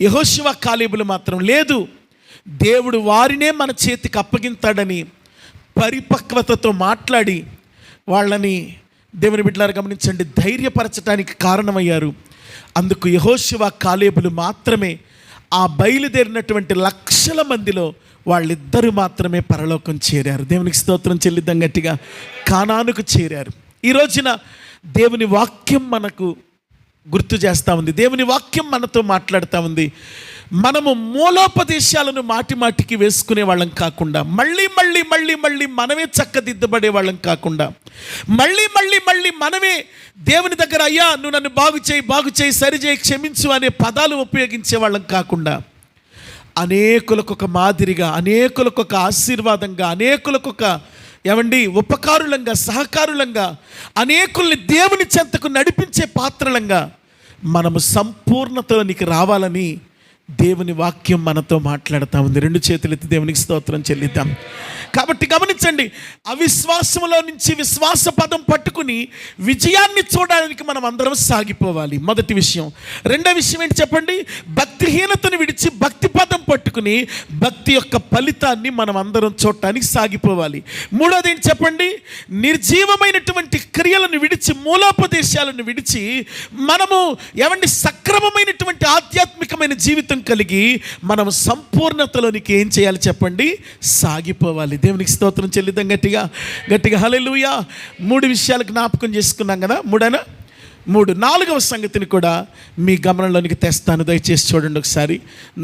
యెహోషువ కాలేబులు మాత్రం లేదు, దేవుడు వారినే మన చేతికి అప్పగింతాడని పరిపక్వతతో మాట్లాడి వాళ్ళని, దేవుని బిడ్డలారా గమనించండి, ధైర్యపరచడానికి కారణమయ్యారు. అందుకు యెహోషువ కాలేబులు మాత్రమే, ఆ బయలుదేరినటువంటి లక్షల మందిలో వాళ్ళిద్దరూ మాత్రమే పరలోకం చేరారు. దేవునికి స్తోత్రం చెల్లిద్దాం గట్టిగా. కానానుకు చేరారు. ఈ రోజున దేవుని వాక్యం మనకు గుర్తు చేస్తూ ఉంది, దేవుని వాక్యం మనతో మాట్లాడుతూ ఉంది. మనము మూలోపదేశాలను మాటి మాటికి వేసుకునే వాళ్ళం కాకుండా, మళ్ళీ మళ్ళీ మళ్ళీ మళ్ళీ మనమే చక్కదిద్దబడే వాళ్ళం కాకుండా, మళ్ళీ మళ్ళీ మళ్ళీ మనమే దేవుని దగ్గర, అయ్యా నువ్వు నన్ను బాగు చేయి, సరిచేయి, క్షమించు అనే పదాలు ఉపయోగించే వాళ్ళం కాకుండా, అనేకులకు ఒక మాదిరిగా, అనేకులకు ఒక ఆశీర్వాదంగా, అనేకులకు ఒక ఉపకారులంగా, సహకారులంగా, అనేకుల్ని దేవుని చెంతకు నడిపించే పాత్రలంగా మనము సంపూర్ణతలోనికి రావాలని దేవుని వాక్యం మనతో మాట్లాడుతూ ఉంది. రెండు చేతులెత్తి దేవునికి స్తోత్రం చెల్లిద్దాం. కాబట్టి గమనించండి, అవిశ్వాసంలో నుంచి విశ్వాస పదం పట్టుకుని విజయాన్ని చూడడానికి మనం అందరం సాగిపోవాలి. మొదటి విషయం. రెండో విషయం ఏంటి చెప్పండి? భక్తిహీనతను విడిచి భక్తి పదం పట్టుకుని భక్తి యొక్క ఫలితాన్ని మనం అందరం చూడటానికి సాగిపోవాలి. మూడోది ఏంటి చెప్పండి? నిర్జీవమైనటువంటి క్రియలను విడిచి, మూలోపదేశాలను విడిచి మనము సక్రమమైనటువంటి ఆధ్యాత్మికమైన జీవితం కలిగి మనం సంపూర్ణతలోనికి ఏం చేయాలి చెప్పండి? సాగిపోవాలి. దేవునికి స్తోత్రం చెల్లిద్దాం గట్టిగా గట్టిగా హల్లెలూయా. 3 విషయాలు జ్ఞాపకం చేసుకున్నాం కదా. 3 నాలుగవ సంగతిని కూడా మీ గమనంలోనికి తెస్తాను. దయచేసి చూడండి ఒకసారి.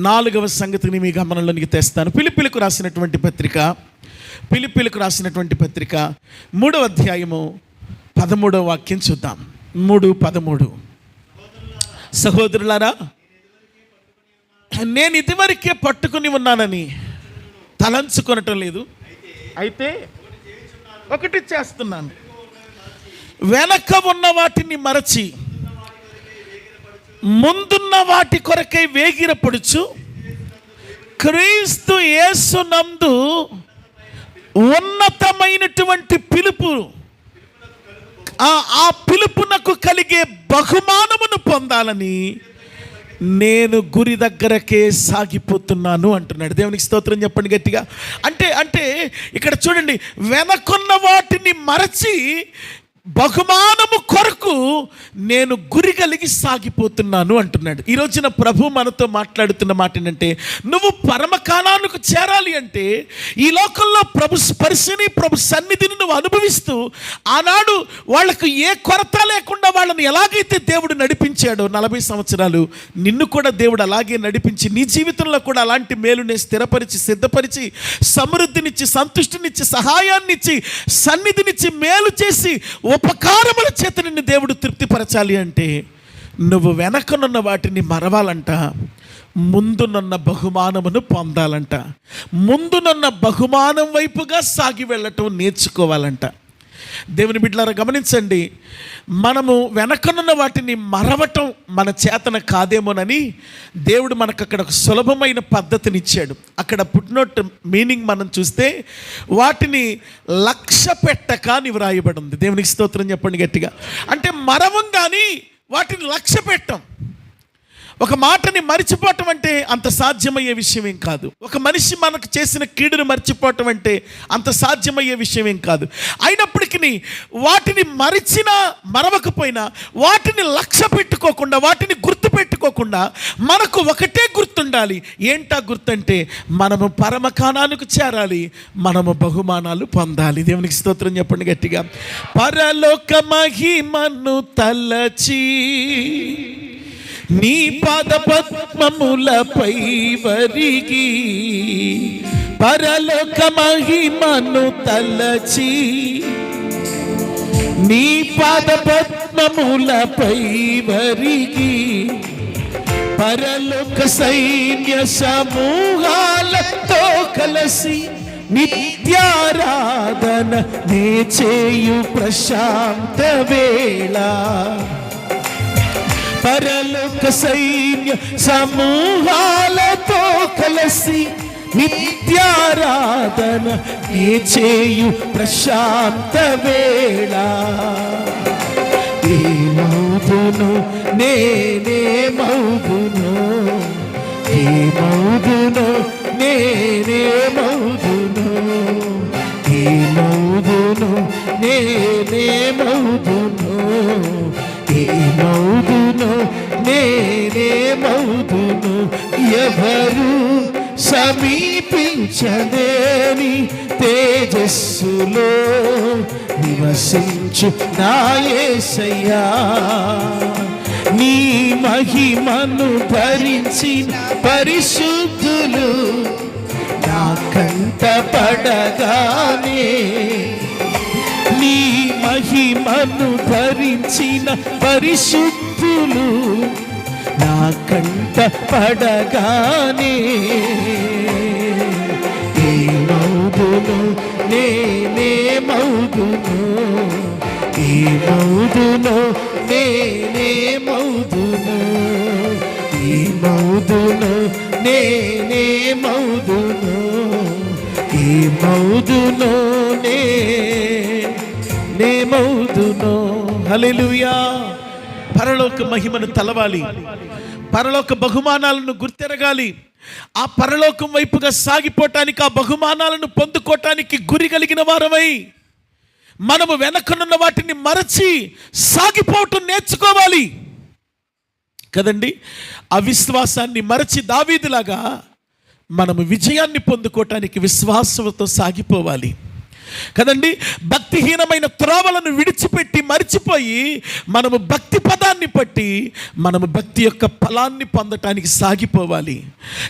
నాలుగవ సంగతిని మీ గమనంలోనికి తెస్తాను. ఫిలిప్పీలకు రాసినటువంటి పత్రిక 3వ అధ్యాయము 13వ వాక్యం చూద్దాం. 3:13. సహోదరులారా, నేను ఇదివరకే పట్టుకుని ఉన్నానని తలంచుకొనటం లేదు, అయితే ఒకటి చేస్తున్నాను, వెనక ఉన్న వాటిని మరచి ముందున్న వాటి కొరకై వేగిరపడుచు క్రీస్తు యేసునందు ఉన్నతమైనటువంటి పిలుపు, ఆ పిలుపునకు కలిగే బహుమానమును పొందాలని నేను గురి దగ్గరకే సాగిపోతున్నాను అంటున్నాడు. దేవునికి స్తోత్రం చెప్పండి గట్టిగా. అంటే ఇక్కడ చూడండి, వెనకున్న వాటిని మరచి బహుమానము కొరకు నేను గురి కలిగి సాగిపోతున్నాను అంటున్నాడు. ఈ రోజున ప్రభు మనతో మాట్లాడుతున్న మాట ఏంటంటే, నువ్వు పరమకాలానికి చేరాలి అంటే ఈ లోకంలో ప్రభు స్పర్శని, ప్రభు సన్నిధిని నువ్వు అనుభవిస్తూ, ఆనాడు వాళ్లకు ఏ కొరత లేకుండా వాళ్ళని ఎలాగైతే దేవుడు నడిపించాడో 40 సంవత్సరాలు నిన్ను కూడా దేవుడు అలాగే నడిపించి నీ జీవితంలో కూడా అలాంటి మేలునే స్థిరపరిచి, సిద్ధపరిచి, సమృద్ధినిచ్చి, సంతుష్టినిచ్చి, సహాయాన్నిచ్చి, సన్నిధినిచ్చి, మేలు చేసి, ఉపకారముల చేత నిన్ను దేవుడు తృప్తిపరచాలి అంటే నువ్వు వెనకనున్న వాటిని మరవాలంట, ముందునున్న బహుమానమును పొందాలంట. ముందునున్న బహుమానం వైపుగా సాగి వెళ్ళటం నేర్చుకోవాలంట. దేవుని బిడ్డలారా గమనించండి, మనము వెనకనున్న వాటిని మరవటం మన చేతన కాదేమోనని దేవుడు మనకు అక్కడ ఒక సులభమైన పద్ధతిని ఇచ్చాడు. అక్కడ పుట్నోట్ మీనింగ్ మనం చూస్తే వాటిని లక్ష్య పెట్టక అని వ్రాయబడి ఉంది. దేవునికి స్తోత్రం చెప్పండి గట్టిగా. అంటే మరవం కానీ వాటిని లక్ష్య పెట్టం. ఒక మాటని మర్చిపోవటం అంటే అంత సాధ్యమయ్యే విషయం ఏం కాదు. ఒక మనిషి మనకు చేసిన కీడును మర్చిపోవటం అంటే అంత సాధ్యమయ్యే విషయం ఏం కాదు. అయినప్పటికీ వాటిని మరిచినా మరవకపోయినా, వాటిని లక్ష్య పెట్టుకోకుండా, వాటిని గుర్తు పెట్టుకోకుండా మనకు ఒకటే గుర్తుండాలి. ఏంటా గుర్తంటే, మనము పరమకాలానికి చేరాలి, మనము బహుమానాలు పొందాలి. దేవునికి స్తోత్రం చెప్పండి గట్టిగా. పరలోక మహిమను తలచి నీ పాదపద్మములపై వరిగి, పరలోక మహిమను తలచి నీ పాదపద్మములపై వరిగి, పరలోక సైన్య సమూహాలతో కలిసి నిత్యారాధన నే చేయు ప్రశాంత వేళ, పరలోక సైన్య సమూహాలతో కలిసి నిత్యారాధన నే చేయు ప్రశాంత వేళ, ఏమౌదును నేనేమౌదును, ఏమౌదును నేనేమౌదును, ఏమౌదును నేనేమౌదును, ఏమౌదును నేనేమౌదును, ఎవరు సమీపించలేని తేజస్సులో నివసించు నా యేసయ్యా, నీ మహిమను ధరించిన పరిశుద్ధులు నా కంట పడగానే, నీ మహిమను ధరించిన పరిశుద్ధులు నా కంట పడగానే, ఏమౌదును నేనేమౌదును, ఏమౌదును నేనేమౌదును, ఏమౌదును నేనేమౌదును, ఏమౌదును నేనేమౌదును. హల్లెలూయా. పరలోక మహిమను తలవాలి, పరలోక బహుమానాలను గుర్తెరగాలి, ఆ పరలోకం వైపుగా సాగిపోవటానికి, ఆ బహుమానాలను పొందుకోవటానికి గురి కలిగిన వారమై మనము వెనకనున్న వాటిని మరచి సాగిపోవటం నేర్చుకోవాలి కదండి. అవిశ్వాసాన్ని మరచి దావీదులాగా మనము విజయాన్ని పొందుకోవటానికి విశ్వాసంతో సాగిపోవాలి. కదండి. భక్తిహీనమైన త్రోవలను విడిచిపెట్టి మరిచిపోయి మనము భక్తి పదాన్ని పట్టి మనము భక్తి యొక్క ఫలాన్ని పొందటానికి సాగిపోవాలి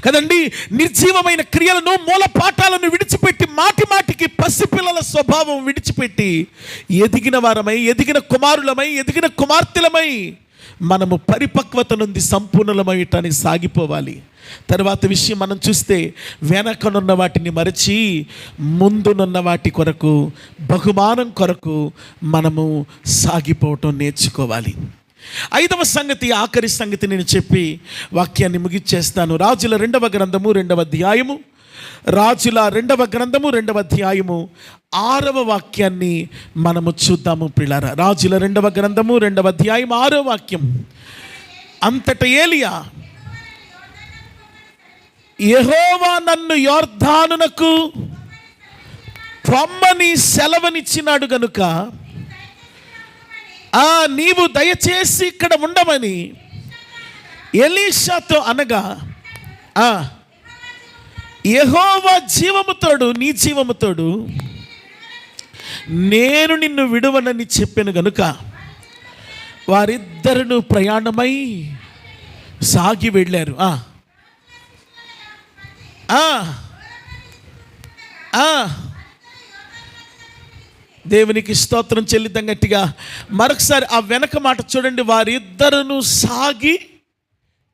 కదండి. నిర్జీవమైన క్రియలను, మూల పాఠాలను విడిచిపెట్టి మాటి మాటికి పసిపిల్లల స్వభావం విడిచిపెట్టి ఎదిగిన వారమై, ఎదిగిన కుమారులమై, ఎదిగిన కుమార్తెలమై మనము పరిపక్వత నుండి సంపూర్ణమయ్యటానికి సాగిపోవాలి. తర్వాత విషయం మనం చూస్తే, వెనకనున్న వాటిని మరచి ముందునున్న వాటి కొరకు, బహుమానం కొరకు మనము సాగిపోవటం నేర్చుకోవాలి. 5వ సంగతి, ఆఖరి సంగతి నేను చెప్పి వాక్యాన్ని ముగిచ్చేస్తాను. రాజుల 2వ గ్రంథము 2వ అధ్యాయము, రాజుల 2వ గ్రంథము 2వ అధ్యాయము 6వ వాక్యాన్ని మనము చూద్దాము పిల్లారా. రాజుల 2వ గ్రంథము 2వ అధ్యాయం 6వ వాక్యం. అంతట ఏలియా, యెహోవా నన్ను యొర్దానునకు పొమ్మని సెలవనిచ్చినాడు గనుక నీవు దయచేసి ఇక్కడ ఉండమని ఎలీషాతో అనగా, యెహోవా జీవముతోడు, నీ జీవముతోడు నేను నిన్ను విడువనని చెప్పాను గనుక వారిద్దరును ప్రయాణమై సాగి వెళ్ళారు. దేవునికి స్తోత్రం చెల్లిద్దాం గట్టిగా. మరొకసారి ఆ వెనక మాట చూడండి. వారిద్దరును సాగి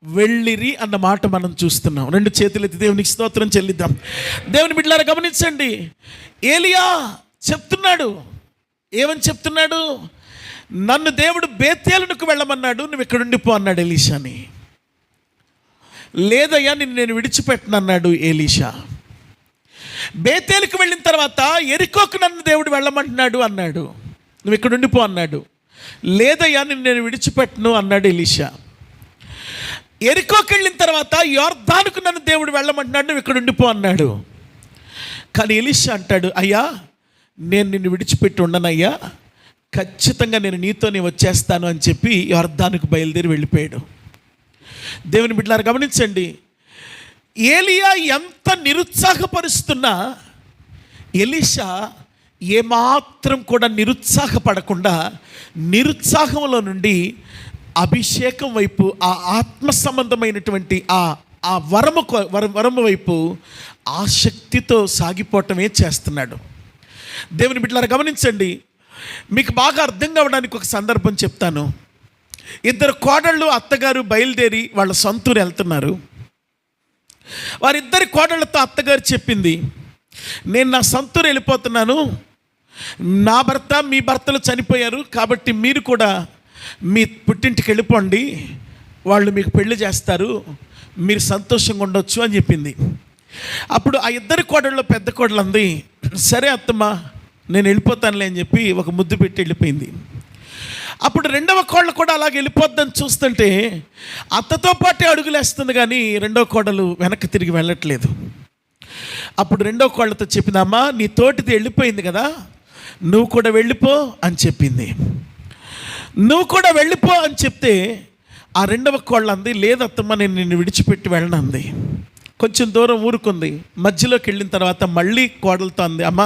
వెళ్ళిరి అన్న మాట మనం చూస్తున్నాం. 2 చేతులెత్తి దేవునికి స్తోత్రం చెల్లిద్దాం. దేవుని బిడ్డలారా గమనించండి. ఏలియా చెప్తున్నాడు, ఏమని చెప్తున్నాడు? నన్ను దేవుడు బేతేలునకు వెళ్ళమన్నాడు, నువ్వు ఇక్కడ ఉండిపో అన్నాడు ఎలీషాని. లేదయ్యా నిన్ను నేను విడిచిపెట్టను అన్నాడు ఎలీషా. బేతేలుకు వెళ్ళిన తర్వాత ఎరికోకు నన్ను దేవుడు వెళ్ళమంటున్నాడు అన్నాడు, నువ్వు ఇక్కడ ఉండిపో అన్నాడు. లేదయ్యా నిన్ను నేను విడిచిపెట్టను అన్నాడు ఎలీషా. ఎరికోకు వెళ్ళిన తర్వాత యొర్దానుకు నన్ను దేవుడు వెళ్ళమంటున్నాడు, నువ్వు ఇక్కడ ఉండిపో అన్నాడు. కానీ ఎలీషా అంటాడు, అయ్యా నేను నిన్ను విడిచిపెట్టి ఉండనయ్యా, ఖచ్చితంగా నేను నీతోనే వచ్చేస్తాను అని చెప్పి యొర్దానుకు బయలుదేరి వెళ్ళిపోయాడు. దేవుని బిడ్డలారా గమనించండి. ఏలియా ఎంత నిరుత్సాహపరుస్తున్నా ఎలీషా ఏమాత్రం కూడా నిరుత్సాహపడకుండా నిరుత్సాహంలో నుండి అభిషేకం వైపు, ఆ ఆత్మ సంబంధమైనటువంటి ఆ వరము వైపు ఆసక్తితో సాగిపోవటమే చేస్తున్నాడు. దేవుని బిడ్డలారా గమనించండి. మీకు బాగా అర్థం కావడానికి ఒక సందర్భం చెప్తాను. 2 కోడళ్ళు అత్తగారు బయలుదేరి వాళ్ళ సొంతూరు వెళ్తున్నారు. వారిద్దరి కోడళ్ళతో అత్తగారు చెప్పింది, నేను నా సొంతూరు వెళ్ళిపోతున్నాను, నా భర్త మీ భర్తలు చనిపోయారు కాబట్టి మీరు కూడా మీ పుట్టింటికి వెళ్ళిపోండి, వాళ్ళు మీకు పెళ్లి చేస్తారు, మీరు సంతోషంగా ఉండొచ్చు అని చెప్పింది. అప్పుడు ఆ 2 కోడళ్ళు పెద్ద కోడలు అంది, సరే అత్తమ్మ నేను వెళ్ళిపోతానులే అని చెప్పి ఒక ముద్దు పెట్టి వెళ్ళిపోయింది. అప్పుడు 2వ కోడలు కూడా అలాగే వెళ్ళిపోద్దని చూస్తుంటే అత్తతో పాటే అడుగులేస్తుంది, కానీ 2వ కోడలు వెనక్కి తిరిగి వెళ్ళట్లేదు. అప్పుడు 2వ కోడలతో చెప్పిందమ్మా, నీ తోటిది వెళ్ళిపోయింది కదా, నువ్వు కూడా వెళ్ళిపో అని చెప్పింది. నువ్వు కూడా వెళ్ళిపో అని చెప్తే ఆ 2వ కోడలు అంది, లేదత్తమ్మ నేను నిన్ను విడిచిపెట్టి వెళ్ళనంది. కొంచెం దూరం ఊరుకుంది. మధ్యలోకి వెళ్ళిన తర్వాత మళ్ళీ కోడలతో అంది, అమ్మ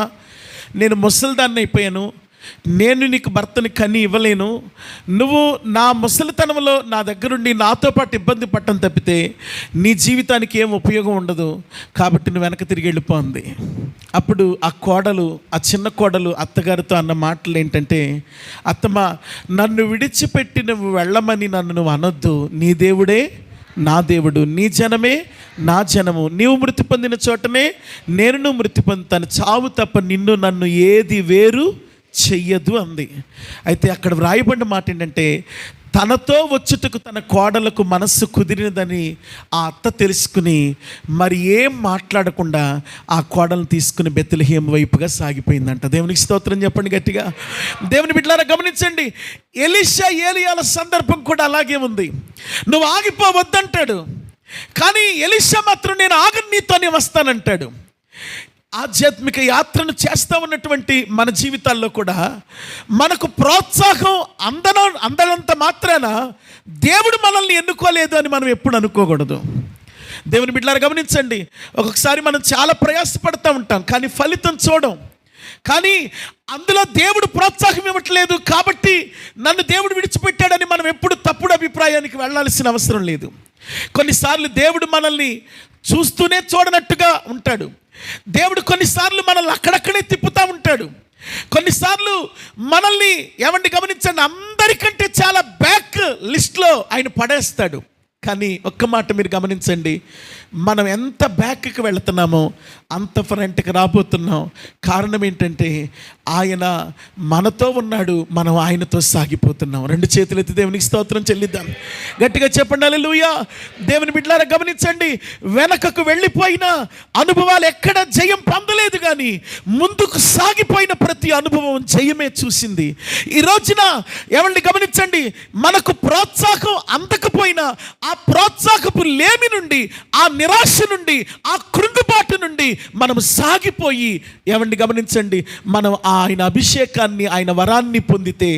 నేను ముసలిదాన్ని అయిపోయాను, నేను నీకు భర్తని కని ఇవ్వలేను, నువ్వు నా ముసలితనంలో నా దగ్గరుండి నాతో పాటు ఇబ్బంది పట్టడం తప్పితే నీ జీవితానికి ఏం ఉపయోగం ఉండదు, కాబట్టి నువ్వు వెనక తిరిగి వెళ్ళిపోంది. అప్పుడు ఆ కోడలు, ఆ చిన్న కోడలు అత్తగారితో అన్న మాటలు ఏంటంటే, అత్తమ్మ నన్ను విడిచిపెట్టి నువ్వు వెళ్ళమని నన్ను నువ్వు అనొద్దు, నీ దేవుడే నా దేవుడు, నీ జనమే నా జనము, నీవు మృతి పొందిన చోటనే నేను మృతి పొందుతాను, చావు తప్ప నిన్ను నన్ను ఏది వేరు చెయ్యదు అంది. అయితే అక్కడ వ్రాయబడిన మాట ఏంటంటే, తనతో వచ్చుటకు తన కోడలకు మనస్సు కుదిరినదని ఆ అత్త తెలుసుకుని మరి ఏం మాట్లాడకుండా ఆ కోడలను తీసుకుని బెత్లెహేము వైపుగా సాగిపోయిందంట. దేవునికి స్తోత్రం చెప్పండి గట్టిగా. దేవుని బిడ్డలారా గమనించండి. ఎలీషా ఏలియాల సందర్భం కూడా అలాగే ఉంది. నువ్వు ఆగిపోవద్దంటాడు, కానీ ఎలీషా మాత్రం నేను ఆగను, నీతోనే వస్తానంటాడు. ఆధ్యాత్మిక యాత్రను చేస్తూ ఉన్నటువంటి మన జీవితాల్లో కూడా మనకు ప్రోత్సాహం అందనంత మాత్రాన దేవుడు మనల్ని ఎన్నుకోలేదు అని మనం ఎప్పుడు అనుకోకూడదు. దేవుని బిడ్డలారా గమనించండి. ఒక్కొక్కసారి మనం చాలా ప్రయాసపడుతూ ఉంటాం, కానీ ఫలితం చూడం. కానీ అందులో దేవుడు ప్రోత్సాహం ఇవ్వట్లేదు కాబట్టి నన్ను దేవుడు విడిచిపెట్టాడని మనం ఎప్పుడు తప్పుడు అభిప్రాయానికి వెళ్ళాల్సిన అవసరం లేదు. కొన్నిసార్లు దేవుడు మనల్ని చూస్తూనే చూడనట్టుగా ఉంటాడు. దేవుడు కొన్నిసార్లు మనల్ని అక్కడక్కడే తిప్పుతూ ఉంటాడు. కొన్నిసార్లు మనల్ని గమనించండి, అందరికంటే చాలా బ్యాక్ లిస్ట్లో ఆయన పడేస్తాడు. కానీ ఒక్క మాట మీరు గమనించండి, మనం ఎంత బ్యాక్కి వెళుతున్నామో అంత ఫ్రంట్కి రాబోతున్నాం. కారణం ఏంటంటే ఆయన మనతో ఉన్నాడు, మనం ఆయనతో సాగిపోతున్నాం. రెండు చేతులు ఎత్తి దేవునికి స్తోత్రం చెల్లిద్దాం. గట్టిగా చెప్పండి హల్లెలూయా. దేవుని బిడ్డలారా గమనించండి, వెనకకు వెళ్ళిపోయిన అనుభవాలు ఎక్కడ జయం పొందలేదు, కానీ ముందుకు సాగిపోయిన ప్రతి అనుభవం జయమే చూసింది. ఈ రోజున గమనించండి, మనకు ప్రోత్సాహం అందకపోయినా ఆ ప్రోత్సాహపు లేమి నుండి, ఆ నిరాశ నుండి, ఆ కృంగుబాటు నుండి మనం సాగిపోయి గమనించండి, మనం ఆయన అభిషేకాన్ని, ఆయన వరాన్ని పొందితే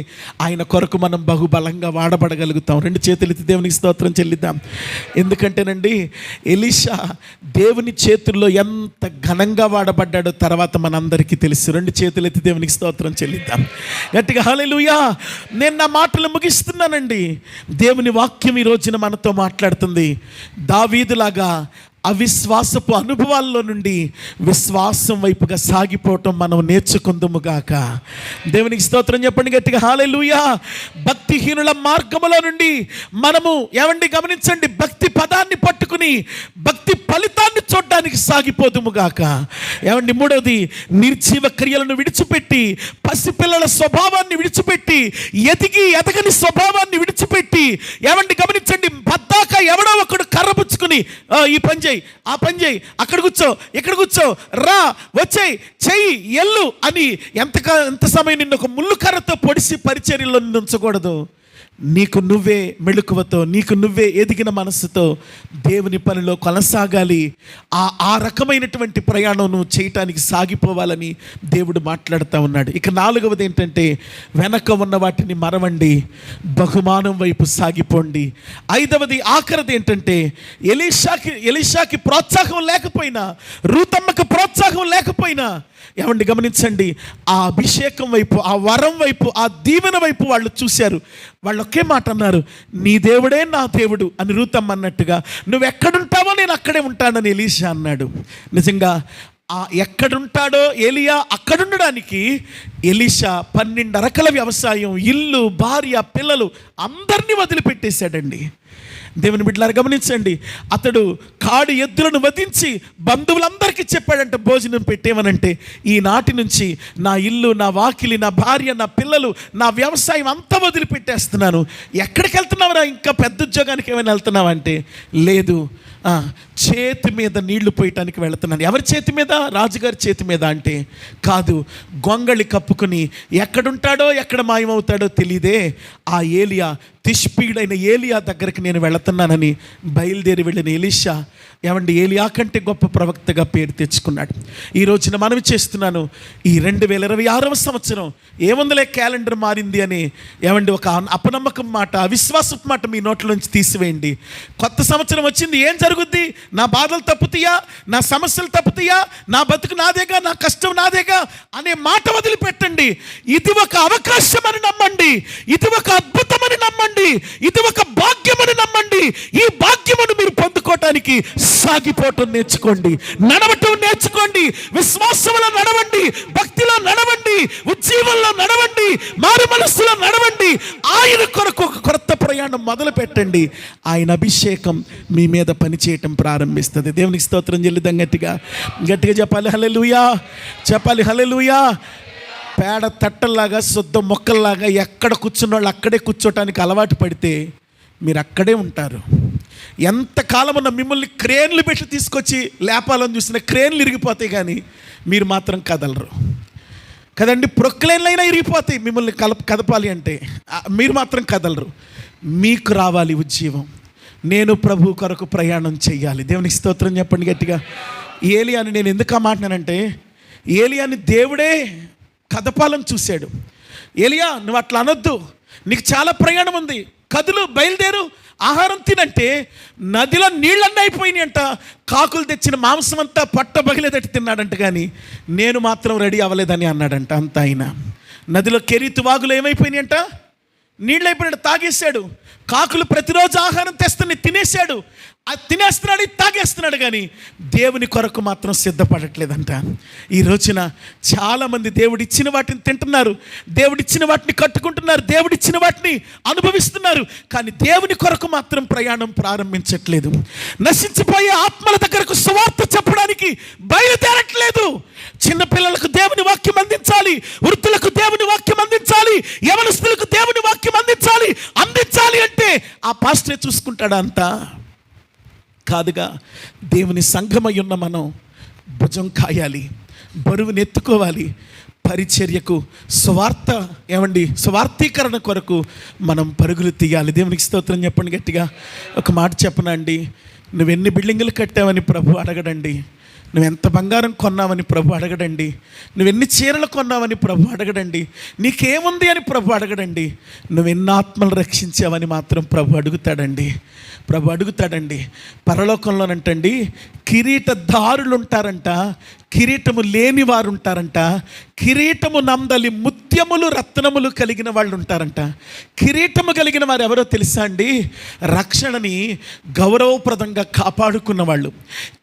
ఆయన కొరకు మనం బహుబలంగా వాడబడగలుగుతాం. రెండు చేతులెత్తి దేవునికి స్తోత్రం చెల్లిద్దాం. ఎందుకంటేనండి, ఎలీషా దేవుని చేతుల్లో ఎంత ఘనంగా వాడబడ్డాడో తర్వాత మనందరికీ తెలుసు. రెండు చేతులెత్తి దేవునికి స్తోత్రం చెల్లిద్దాం. గట్టిగా హల్లెలూయా. నేను నా మాటలు ముగిస్తున్నానండి. దేవుని వాక్యం ఈ రోజున మనతో మాట్లాడుతుంది. దావీదులాగా అవిశ్వాసపు అనుభవాల్లో నుండి విశ్వాసం వైపుగా సాగిపోవటం మనం నేర్చుకుందుముగాక. దేవునికి స్తోత్రం చెప్పండి గట్టిగా హల్లెలూయా. భక్తిహీనుల మార్గములో నుండి మనము గమనించండి, భక్తి పదాన్ని పట్టుకుని భక్తి ఫలితాన్ని చూడడానికి సాగిపోదుముగాక. మూడవది, నిర్జీవ క్రియలను విడిచిపెట్టి, పసిపిల్లల స్వభావాన్ని విడిచిపెట్టి, ఎదగని స్వభావాన్ని విడిచిపెట్టి గమనించండి, పద్దాక ఎవడో ఒకడు కర్రపుచ్చుకుని ఈ పని చేయి, ఆ పని చేయి, అక్కడ కూర్చో, ఇక్కడ కూర్చో, రా, వచ్చేయి, చెయ్యి, ఎల్లు అని ఎంత సమయం నిన్ను ఒక ముళ్ళు కర్రతో పొడిసి పరిచర్యలో ఉంచకూడదు. నీకు నువ్వే మెళుకువతో, నీకు నువ్వే ఎదిగిన మనసుతో దేవుని పనిలో కొనసాగాలి. ఆ రకమైనటువంటి ప్రయాణం నువ్వు చేయటానికి సాగిపోవాలని దేవుడు మాట్లాడుతూ ఉన్నాడు. ఇక నాలుగవది ఏంటంటే, వెనక ఉన్న వాటిని మరవండి, బహుమానం వైపు సాగిపోండి. ఐదవది, ఆఖరిది ఏంటంటే, ఎలీషాకి ప్రోత్సాహం లేకపోయినా, రూతమ్మకు ప్రోత్సాహం లేకపోయినా గమనించండి, ఆ అభిషేకం వైపు, ఆ వరం వైపు, ఆ దీవెన వైపు వాళ్ళు చూశారు. వాళ్ళు ఒకే మాట అన్నారు, నీ దేవుడే నా దేవుడు అని రూతమ్మ అన్నట్టుగా, నువ్వు ఎక్కడుంటావో నేను అక్కడే ఉంటానని ఎలీషా అన్నాడు. నిజంగా ఎక్కడుంటాడో ఏలియా అక్కడుండడానికి ఎలీషా 12 అరకల వ్యవసాయం, ఇల్లు, భార్య, పిల్లలు అందరినీ వదిలిపెట్టేశాడండి. దేవుని బిడ్డలారా గమనించండి, అతడు కాడి ఎద్దులను వధించి బంధువులందరికీ చెప్పాడంటే భోజనం పెట్టేమనంటే, ఈనాటి నుంచి నా ఇల్లు, నా వాకిలి, నా భార్య, నా పిల్లలు, నా వ్యవసాయం అంతా వదిలిపెట్టేస్తున్నాను. ఎక్కడికి వెళ్తున్నావురా? ఇంకా పెద్ద ఉద్యోగానికి ఏమైనా వెళ్తున్నావంటే, లేదు, చేతి మీద నీళ్లు పోయటానికి వెళుతున్నాను. ఎవరి చేతి మీద? రాజుగారి చేతి మీద అంటే, కాదు, గొంగళి కప్పుకుని ఎక్కడుంటాడో ఎక్కడ మాయమవుతాడో తెలియదే ఆ ఏలియా, తిష్పీడైన ఏలియా దగ్గరికి నేను వెళుతున్నానని బయలుదేరి వెళ్ళిన ఎలీషా ఏలియా కంటే గొప్ప ప్రవక్తగా పేరు తెచ్చుకున్నాడు. ఈ రోజున మనవి చేస్తున్నాను, ఈ 2026వ సంవత్సరం ఏముందిలే క్యాలెండర్ మారింది అని ఒక అపనమ్మకం మాట, అవిశ్వాసపు మాట మీ నోట్లోంచి తీసివేయండి. కొత్త సంవత్సరం వచ్చింది, ఏం జరుగుద్ది? నా బాధలు తప్పుతాయా? నా సమస్యలు తప్పుతాయా? నా బతుకు నాదేగా, నా కష్టం నాదేగా అనే మాట వదిలిపెట్టండి. ఇది ఒక అవకాశం అని నమ్మండి, ఇది ఒక అద్భుతమని నమ్మండి, ఇది ఒక భాగ్యమని నమ్మండి. ఈ భాగ్యమును మీరు పొందుకోవటానికి సాగిపోవటం నేర్చుకోండి, నడవటం నేర్చుకోండి, విశ్వాసంలో నడవండి, భక్తిలో నడవండి, ఉజ్జీవంలో నడవండి, మారు మనస్సులో నడవండి. ఆయన కొరకు ఒక కొత్త ప్రయాణం మొదలు పెట్టండి. ఆయన అభిషేకం మీ మీద పనిచేయటం ప్రారంభిస్తుంది. దేవునికి స్తోత్రం చెల్లిద్దాం. గట్టిగా చెప్పాలి హల్లెలూయా, చెప్పాలి హల్లెలూయా. పేడ తట్టల్లాగా, శుద్ధ మొక్కల్లాగా ఎక్కడ కూర్చున్న వాళ్ళు అక్కడే కూర్చోటానికి అలవాటు పడితే మీరు అక్కడే ఉంటారు. ఎంతకాలమన్నా మిమ్మల్ని క్రేన్లు పెట్టి తీసుకొచ్చి లేపాలని చూసిన క్రేన్లు ఇరిగిపోతాయి, కానీ మీరు మాత్రం కదలరు కదండి. ప్రొక్లేన్లైనా ఇరిగిపోతాయి మిమ్మల్ని కదపాలి అంటే, మీరు మాత్రం కదలరు. మీకు రావాలి ఉజ్జీవం. నేను ప్రభు కొరకు ప్రయాణం చేయాలి. దేవునికి స్తోత్రం చెప్పండి గట్టిగా. ఏలియాని నేను ఎందుకు మాట్లాడానంటే, ఏలియాని దేవుడే కదపాలని చూశాడు. ఏలియా, నువ్వు అట్లా అనొద్దు, నీకు చాలా ప్రయాణం ఉంది, కదులు, బయలుదేరు, ఆహారం తినంటే నదిలో నీళ్ళన్నీ అయిపోయినాయి అంట. కాకులు తెచ్చిన మాంసం అంతా పట్ట బగిలేదట్టి తిన్నాడంట. కానీ నేను మాత్రం రెడీ అవ్వలేదని అన్నాడంట. అంత ఆయన నదిలో కెరీతు వాగులు ఏమైపోయినాయి అంట, నీళ్ళు అయిపోయినాడు, తాగేశాడు. కాకులు ప్రతిరోజు ఆహారం తెస్తుని తినేశాడు, అది తినేస్తున్నాడు, తాగేస్తున్నాడు. కానీ దేవుని కొరకు మాత్రం సిద్ధపడట్లేదంట. ఈ రోజున చాలామంది దేవుడిచ్చిన వాటిని తింటున్నారు, దేవుడిచ్చిన వాటిని కట్టుకుంటున్నారు, దేవుడిచ్చిన వాటిని అనుభవిస్తున్నారు. కానీ దేవుని కొరకు మాత్రం ప్రయాణం ప్రారంభించట్లేదు. నశించిపోయే ఆత్మల దగ్గరకు సువార్త చెప్పడానికి బయలుదేరట్లేదు. చిన్నపిల్లలకు దేవుని వాక్యం అందించాలి, వృద్ధులకు దేవుని వాక్యం అందించాలి, యవనస్తులకు దేవుని వాక్యం అందించాలి అంటే ఆ పాస్టరే చూసుకుంటాడా? అంతా కాదుగా. దేవుని సంఘమై ఉన్న మనం భుజం కాయాలి, బరువుని ఎత్తుకోవాలి. పరిచర్యకు, స్వార్థీకరణ కొరకు మనం పరుగులు తీయాలి. దేవునికి స్తోత్రం చెప్పండి గట్టిగా. ఒక మాట చెప్పనండి, నువ్వెన్ని బిల్డింగులు కట్టావని ప్రభు అడగడండి, నువ్వెంత బంగారం కొన్నావని ప్రభు అడగడండి, నువ్వెన్ని చీరలు కొన్నావని ప్రభు అడగడండి, నీకేముంది అని ప్రభు అడగడండి, నువ్వెన్ని ఆత్మలు రక్షించావని మాత్రం ప్రభు అడుగుతాడండి. పరలోకంలోనంటండి కిరీటదారులు ఉంటారంట, కిరీటము లేని వారు ఉంటారంట, కిరీటము నందలి ముత్యములు రత్నములు కలిగిన వాళ్ళు ఉంటారంట. కిరీటము కలిగిన వారు ఎవరో తెలుసా అండి? రక్షణని గౌరవప్రదంగా కాపాడుకున్న వాళ్ళు.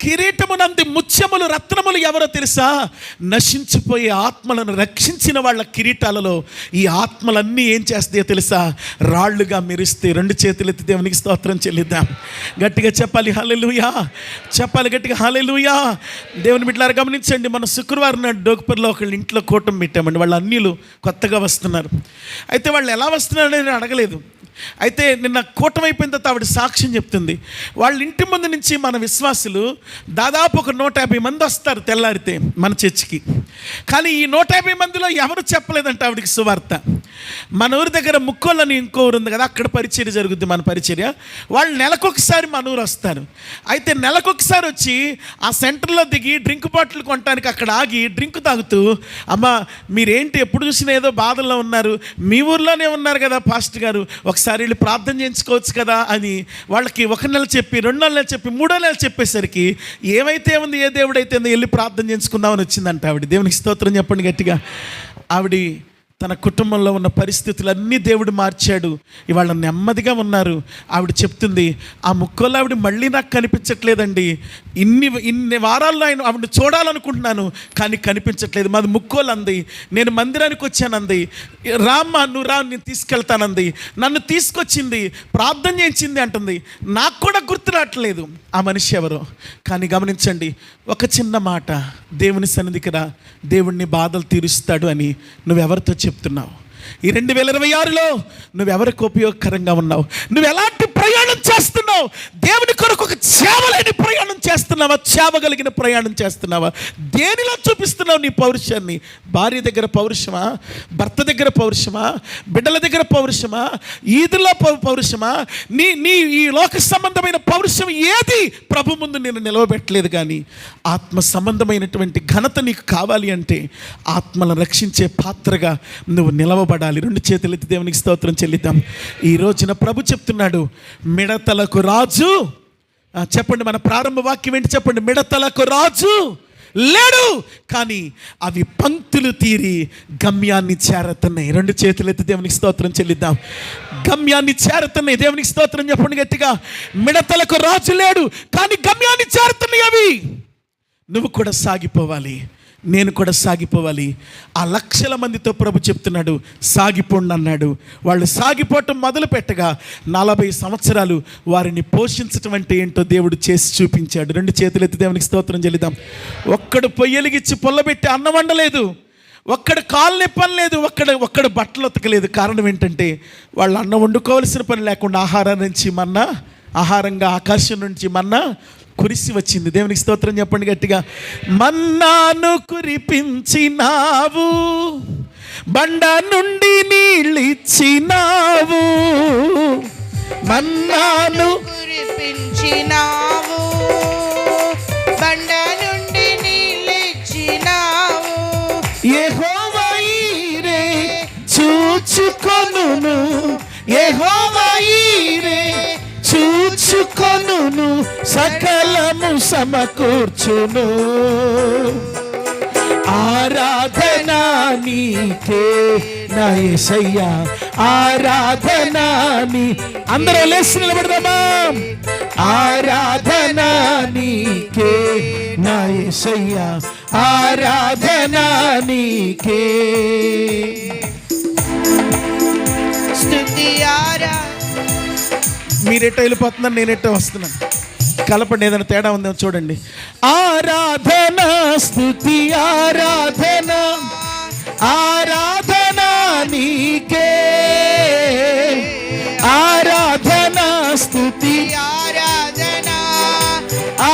కిరీటము నంది ముత్యములు రత్నములు ఎవరో తెలుసా? నశించిపోయే ఆత్మలను రక్షించిన వాళ్ళ కిరీటాలలో ఈ ఆత్మలన్నీ ఏం చేస్తాయో తెలుసా? రాళ్ళుగా మెరిస్తే. రెండు చేతులెత్తి దేవునికి స్తోత్రం చెల్లిద్దాం. గట్టిగా చెప్పాలి హల్లెలూయా, చెప్పాలి గట్టిగా హల్లెలూయా. దేవుని బిడ్డలారా గమనించండి, మన శుక్రవారం నాడు డోక్పూర్లో ఒకళ్ళు ఇంట్లో కూటమి పెట్టామండి. వాళ్ళ అన్యులు కొత్తగా వస్తున్నారు. అయితే వాళ్ళు ఎలా వస్తున్నారని నేను అడగలేదు. అయితే నిన్న కూటమి అయిపోయిన తర్వాత ఆవిడ సాక్ష్యం చెప్తుంది. వాళ్ళ ఇంటి ముందు నుంచి మన విశ్వాసులు దాదాపు ఒక 150 మంది వస్తారు తెల్లారితే మన చర్చికి. కానీ ఈ 150 మందిలో ఎవరు చెప్పలేదంట ఆవిడకి సువార్త. మన ఊరి దగ్గర ముక్కోళ్ళని ఇంకో ఊరు ఉంది కదా, అక్కడ పరిచర్య జరుగుద్ది, మన పరిచర్య. వాళ్ళు నెలకొకసారి మన ఊరు వస్తారు. అయితే నెలకొకసారి వచ్చి ఆ సెంటర్లో దిగి డ్రింక్ బాటిల్ కొనడానికి అక్కడ ఆగి డ్రింక్ తాగుతూ, అమ్మ మీరేంటి ఎప్పుడు చూసినా ఏదో బాధల్లో ఉన్నారు, మీ ఊర్లోనే ఉన్నారు కదా పాస్టర్ గారు, ఒకసారి వెళ్ళి ప్రార్థన చేయించుకోవచ్చు కదా అని వాళ్ళకి 1 నెల చెప్పి, 2 నెలలు చెప్పి, 3వ నెల చెప్పేసరికి ఏమైతే ఉంది, ఏ దేవుడైతే వెళ్ళి ప్రార్థన చేయించుకుందామని వచ్చిందంట ఆవిడ. దేవునికి స్తోత్రం చెప్పండి గట్టిగా. ఆవిడ తన కుటుంబంలో ఉన్న పరిస్థితులన్నీ దేవుడు మార్చాడు. ఇవాళ నెమ్మదిగా ఉన్నారు. ఆవిడ చెప్తుంది, ఆ ముక్కోళ్ళు ఆవిడ మళ్ళీ నాకు కనిపించట్లేదండి, ఇన్ని వారాల్లో ఆవిడ చూడాలనుకుంటున్నాను కానీ కనిపించట్లేదు. మాది ముక్కోళ్ళు అంది. నేను మందిరానికి వచ్చానంది. రామ్మా నువ్వు రా, నేను తీసుకెళ్తానంది. నన్ను తీసుకొచ్చింది, ప్రార్థన చేయించింది అంటుంది. నాకు కూడా గుర్తు రావట్లేదు ఆ మనిషి ఎవరో. కానీ గమనించండి, ఒక చిన్న మాట, దేవుని సన్నిధికి రా, దేవుడిని బాధలు తీరుస్తాడు అని నువ్వెవరితో చెప్తున్నావు? ఈ 2026లో నువ్వెవరికి ఉపయోగకరంగా ఉన్నావు? నువ్వు ఎలాంటి ప్రయాణం చేస్తున్నావు? దేవుని కొరకు ఒక చేవలేని ప్రయాణం చేస్తున్నావా? చేవగలిగిన ప్రయాణం చేస్తున్నావా? దేనిలో చూపిస్తున్నావు నీ పౌరుషాన్ని? భార్య దగ్గర పౌరుషమా? భర్త దగ్గర పౌరుషమా? బిడ్డల దగ్గర పౌరుషమా? ఈదుల్లో పౌరుషమా? నీ ఈ లోక సంబంధమైన పౌరుషం ఏది ప్రభు ముందు నేను నిలవబెట్టలేదు. కానీ ఆత్మ సంబంధమైనటువంటి ఘనత నీకు కావాలి అంటే ఆత్మలను రక్షించే పాత్రగా నువ్వు నిలవబడాలి. 2 చేతులెత్తి దేవునికి స్తోత్రం చెల్లిద్దాం. ఈ రోజున ప్రభు చెప్తున్నాడు, మిడతలకు రాజు. చెప్పండి, మన ప్రారంభ వాక్యం ఏంటి చెప్పండి? మిడతలకు రాజు లేడు, కానీ అవి పంక్తులు తీరి గమ్యాన్ని చేరుతున్నాయి. 2 చేతులెత్తి దేవునికి స్తోత్రం చెల్లిద్దాం. గమ్యాన్ని చేరుతున్నాయి. దేవునికి స్తోత్రం చెప్పండి గట్టిగా. మిడతలకు రాజు లేడు, కానీ గమ్యాన్ని చేరుతున్నాయి అవి. నువ్వు కూడా సాగిపోవాలి, నేను కూడా సాగిపోవాలి. ఆ లక్షల మందితో ప్రభు చెప్తున్నాడు, సాగిపోండి అన్నాడు. వాళ్ళు సాగిపోవటం మొదలు పెట్టగా 40 సంవత్సరాలు వారిని పోషించటం అంటే ఏంటో దేవుడు చేసి చూపించాడు. 2 చేతులెత్తి దేవునికి స్తోత్రం చెల్లిద్దాం. ఒక్కడు పొయ్యలిగిచ్చి పొల్లబెట్టి అన్నం వండలేదు, ఒక్కడు కాళ్ళు నిప్పనలేదు, ఒక్కడు బట్టలు ఉతకలేదు. కారణం ఏంటంటే వాళ్ళు అన్నం వండుకోవాల్సిన పని లేకుండా ఆహారంగా ఆకాశం నుంచి మన్నా కురిసి వచ్చింది. దేవునికి స్తోత్రం చెప్పండి గట్టిగా. మన్నాను కురిపించినావు, బండ నుండి నీళ్ళిచ్చినావు. మన్నాను కురిపించినావు, బండ నుండి నీళ్ళిచ్చినావు. యెహోవా ఈరే చూచుకొనును, యెహోవా సకలము సమకూర్చును. ఆరాధన నీకే నా యేసయ్యా, ఆరాధన నీ. అందరూ లేచి నిలబడదామా? ఆరాధన నీకే నా యేసయ్యా, ఆరాధన నీకే. స్తుతి మీరెట్టో వెళ్ళిపోతున్నారు, నేనెట్టో వస్తున్నాను. కలపండి, ఏదైనా తేడా ఉందేమో చూడండి. ఆరాధన స్తుతి ఆరాధన, ఆరాధన నీకే, ఆరాధన స్తుతి ఆరాధన,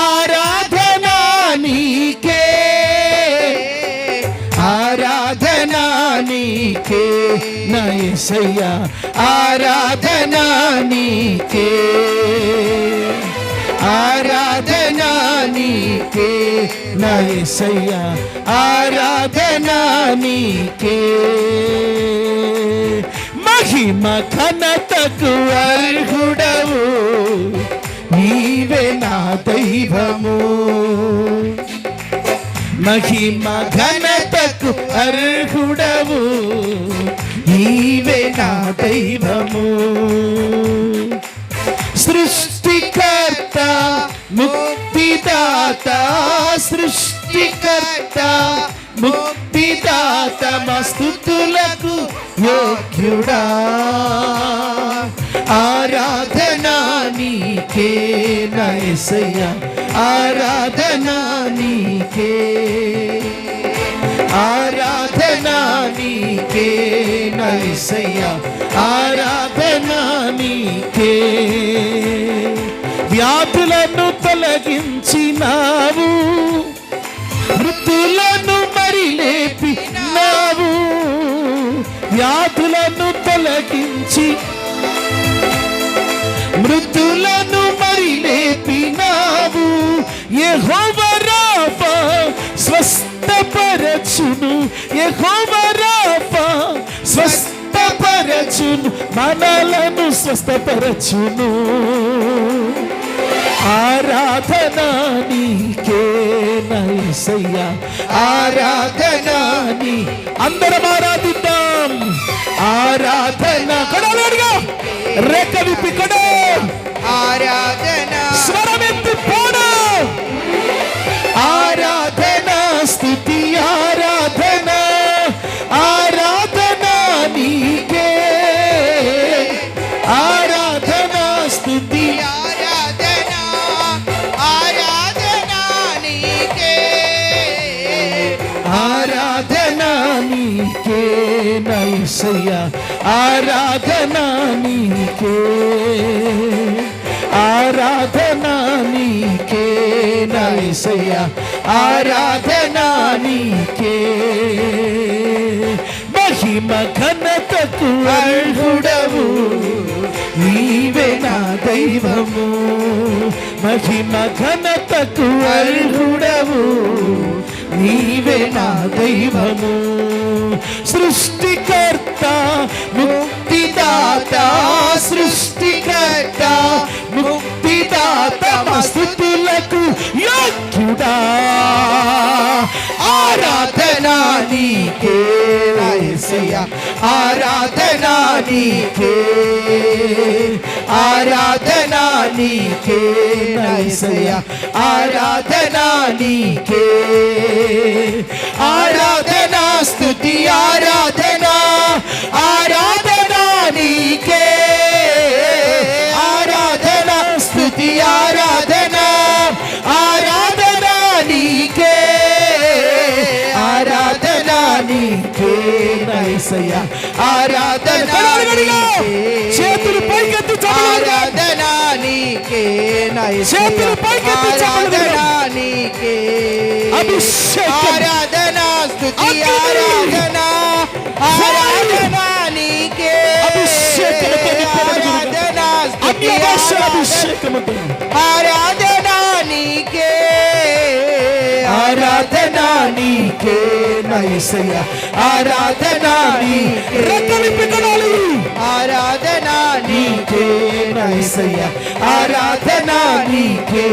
ఆరాధన నీకే, ఆరాధన నీకే నా యేసయ్యా, ఆరాధన నీకే, ఆరాధన నీకే నా యేసయ్యా, ఆరాధన నీకే. మహిమ ఘనతకు అర్హుడవు, నీవే నా దైవము. మహిమ ఘనతకు అర్హుడవు, నీవే నా దైవము. సృష్టికర్త ముక్తిదాత, సృష్టికర్త ముక్తిదాత, మా స్తుతులకు యోగ్యుడా. ఆరాధన నీకే నా యేసయ్యా, ఆరాధన నీకే, ఆరాధన నీకే నా యేసయ్యా, ఆరాధన నీకే. వ్యాధులను తొలగించినావు, మృతులను మరి లేపినావు. వ్యాధులను తొలగించి మృతులను మరి లేపినావు. యెహోవా రాఫా స్వస్థపరచును, యెహోవా రాఫా స్వస్థపరచును, మనలను స్వస్థపరచును. ఆరాధన నీకే నా యేసయ్యా, ఆరాధన నీ. అందరం ఆరాధిద్దాం. ఆరాధన కొడాలిగా రేఖ విప్పి కొడు, ఆరాధన, స్వరమెత్తి పోడు. ఆరాధన స్తుతి ఆరాధన, ఆరాధన నీకే, ఆరాధన స్తుతి ఆరాధన, ఆరాధన నీకే, ఆరాధన నీకే నా యేసయ్యా, ఆరాధన నీకే, ఆరాధన నీకే నా యేసయ్యా, ఆరాధన నీకే. మహిమ ఘనతకు అర్హుడవు, నీవే నా దైవము. మహిమ ఘనతకు అర్హుడవు, నీవే నా దైవము. సృష్టికర్త ముక్తిదాత, సృష్టికర్త ముక్తిదాత, మా స్తుతులకు యోగ్యుడా. ఆరాధన నీకే నా యేసయ్యా, ఆరాధన నీకే, ఆరాధన నీకే నా యేసయ్యా, ఆరాధన నీకే, ఆరాధన స్తుతి ఆరాధన, ఆరాధన నీకే, ఆరాధన స్తుతి ఆరాధన, ఆరాధన నీకే, ఆరాధన నీకే నా యేసయ్యా, ఆరాధన నీకే. చేతులు పైకెత్తి ఆరాధన నీకే నా యేసయ్యా, చేతులు పైకెత్తి ఆరాధన నీకే, అభిషేకం, ఆరాధన స్తుతి ఆరాధన, ఆరాధన నీకే, అభిషేకముతో నింపబడును. ఆరాధన స్తుతి అన్య భాషల ఆరాధన, అభిషేకముతో, ఆరాధన నీకే, ఆరాధన నీకే నా యేసయ్యా ఆరాధన నీకే ఆరాధన నీకే నా యేసయ్యా ఆరాధన నీకే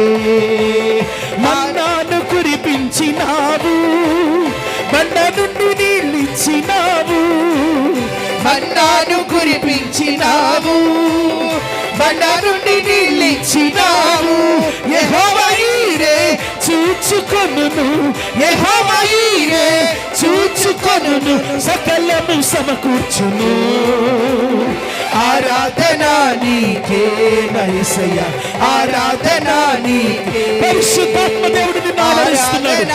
మన్నాను కురిపించినావు, బండ నుండి నీళ్ళిచ్చినావు. మన్నాను కురిపించినావు, బండ నుండి నీళ్ళిచ్చినావు. యెహోవా ఈరే చూచుకొనును, యెహోవా ఈరే చూచుకొనును, సకలము సమకూర్చును. ఆరాధన నీకే నా యేసయ్యా ఆరాధన నీకే పరిశుద్ధాత్మ దేవుడు నిన్ను ఆరాధిస్తున్నాడు.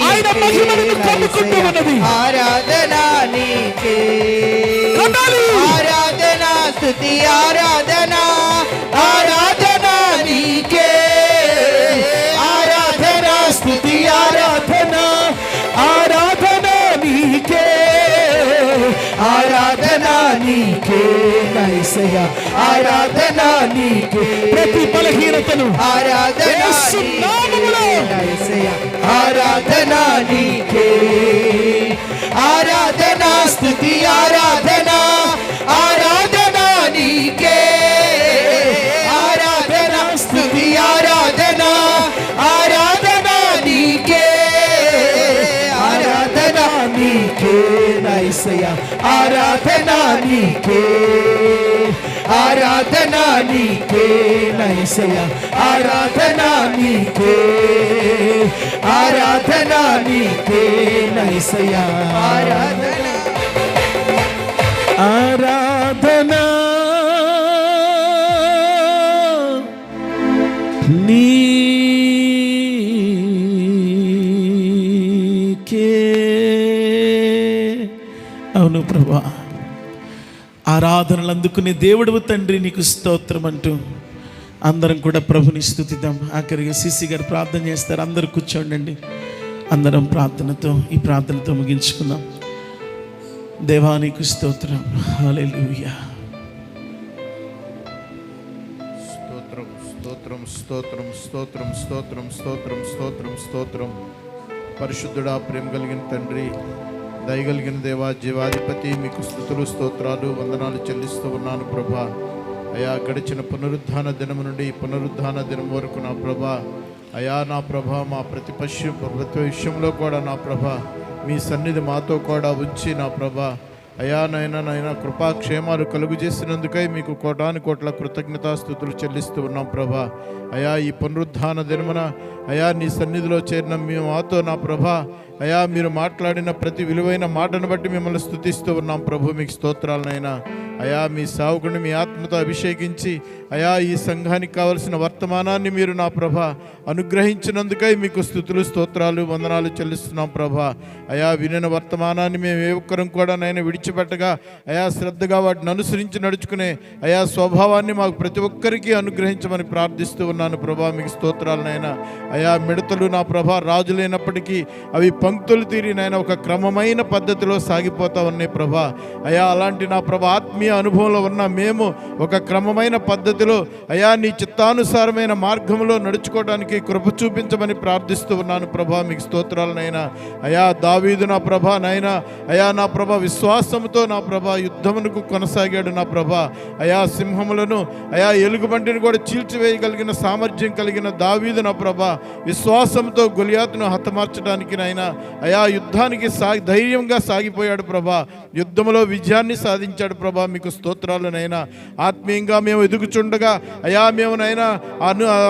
ఆయన మహిమను కమ్ముకుంటూ ఉన్నది. ఆరాధన నీకే కొట్టాలి. ఆరాధన స్తుతి ఆరాధన ఆరాధన నీకే ఆరాధన స్తుతి ఆరాధన ఆరాధన నీకే, ఆరాధన నీకే నా యేసయ్యా ఆరాధన నీకే ప్రతి బలహీనతను ఆరాధన యేసు నామములో నా యేసయ్యా ఆరాధన నీకే ఆరాధన స్తుతి ఆరాధన ఆరాధన నీకే ఆరాధన స్తుతి ఆరాధన ఆరాధన నీకే ఆరాధన నీకే నా యేసయ్యా ఆరాధన నీకే ఆరాధన నీకే నా యేసయ్యా ఆరాధన నీకే ఆరాధన నీకే నా యేసయ్యా ఆరాధన ఆరాధన నీకే. అవును ప్రభా, ఆరాధనలు అందుకునే దేవుడు తండ్రి నీకు స్తోత్రం అంటూ అందరం కూడా ప్రభుని స్తుతిద్దాం. ఆఖరిగా సిసి గారు ప్రార్థన చేస్తారు. అందరూ కూర్చోండి. అందరం ప్రార్థనతో ఈ ప్రార్థనతో ముగించుకుందాం. దేవానికి స్తోత్రం. హల్లెలూయా. స్తోత్రం స్తోత్రం స్తోత్రం స్తోత్రం స్తోత్రం స్తోత్రం స్తోత్రం స్తోత్రం. పరిశుద్ధుడా, ప్రేమ కలిగిన తండ్రి, దయగలిగిన దేవా, జీవాధిపతి, మీకు స్తుతులు స్తోత్రాలు వందనాలు చెల్లిస్తూ ఉన్నాను ప్రభా. అయా, గడిచిన పునరుద్ధాన దినం నుండి పునరుద్ధాన దినం వరకు నా ప్రభా, అయా నా ప్రభా, మా ప్రతి విషయంలో కూడా నా ప్రభా మీ సన్నిధి మాతో కూడా ఉంచి నా ప్రభా, అయా నైనా కృపాక్షేమాలు కలుగు చేసినందుకై మీకు కోటాను కోట్ల కృతజ్ఞతాస్తుతులు చెల్లిస్తూ ఉన్నాం ప్రభా. అయా, ఈ పునరుద్ధాన దినమున అయా నీ సన్నిధిలో చేరిన మేము మాతో నా ప్రభా, అయా మీరు మాట్లాడిన ప్రతి విలువైన మాటను బట్టి మిమ్మల్ని స్తుతిస్తూ ఉన్నాం ప్రభు. మీకు స్తోత్రాలనైనా. అయా, మీ సావుకుని మీ ఆత్మతో అభిషేకించి అయా ఈ సంఘానికి కావలసిన వర్తమానాన్ని మీరు నా ప్రభా అనుగ్రహించినందుకై మీకు స్తుతులు స్తోత్రాలు వందనాలు చెల్లిస్తున్నాం ప్రభా. అయా, వినిన వర్తమానాన్ని మేము ఏ ఒక్కరం కూడా నైనా విడిచిపెట్టగా అయా శ్రద్ధగా వాటిని అనుసరించి నడుచుకునే అయా స్వభావాన్ని మాకు ప్రతి ఒక్కరికి అనుగ్రహించమని ప్రార్థిస్తూ ఉన్నాను ప్రభా. మీకు స్తోత్రాలనైనా. అయా, మిడతలు నా ప్రభా రాజులైనప్పటికీ అవి పంక్తులు తీరి నైనా ఒక క్రమమైన పద్ధతిలో సాగిపోతా ఉన్నాయి ప్రభా. అయా, అలాంటి నా ప్రభా ఆత్మీయ అనుభవంలో ఉన్న మేము ఒక క్రమమైన పద్ధతిలో అయా నీ చిత్తానుసారమైన మార్గంలో నడుచుకోవడానికి కృప చూపించమని ప్రార్థిస్తూ ఉన్నాను ప్రభా. మీకు స్తోత్రాలనైనా. అయా, దావీదు నా ప్రభా నైనా అయా నా ప్రభా విశ్వాసంతో నా ప్రభా యుద్ధమునకు కొనసాగాడు నా ప్రభా. అయా, సింహములను అయా ఎలుగుబంటిని కూడా చీల్చివేయగలిగిన సామర్థ్యం కలిగిన దావీదు నా ప్రభా విశ్వాసంతో గొలియాతును హతమార్చడానికి నైనా అయా యుద్ధానికి ధైర్యంగా సాగిపోయాడు ప్రభా. యుద్ధములో విజయాన్ని సాధించాడు ప్రభా. మీకు స్తోత్రాలనైనా. ఆత్మీయంగా మేము ఎదుగుచుండగా అయా మేము నైనా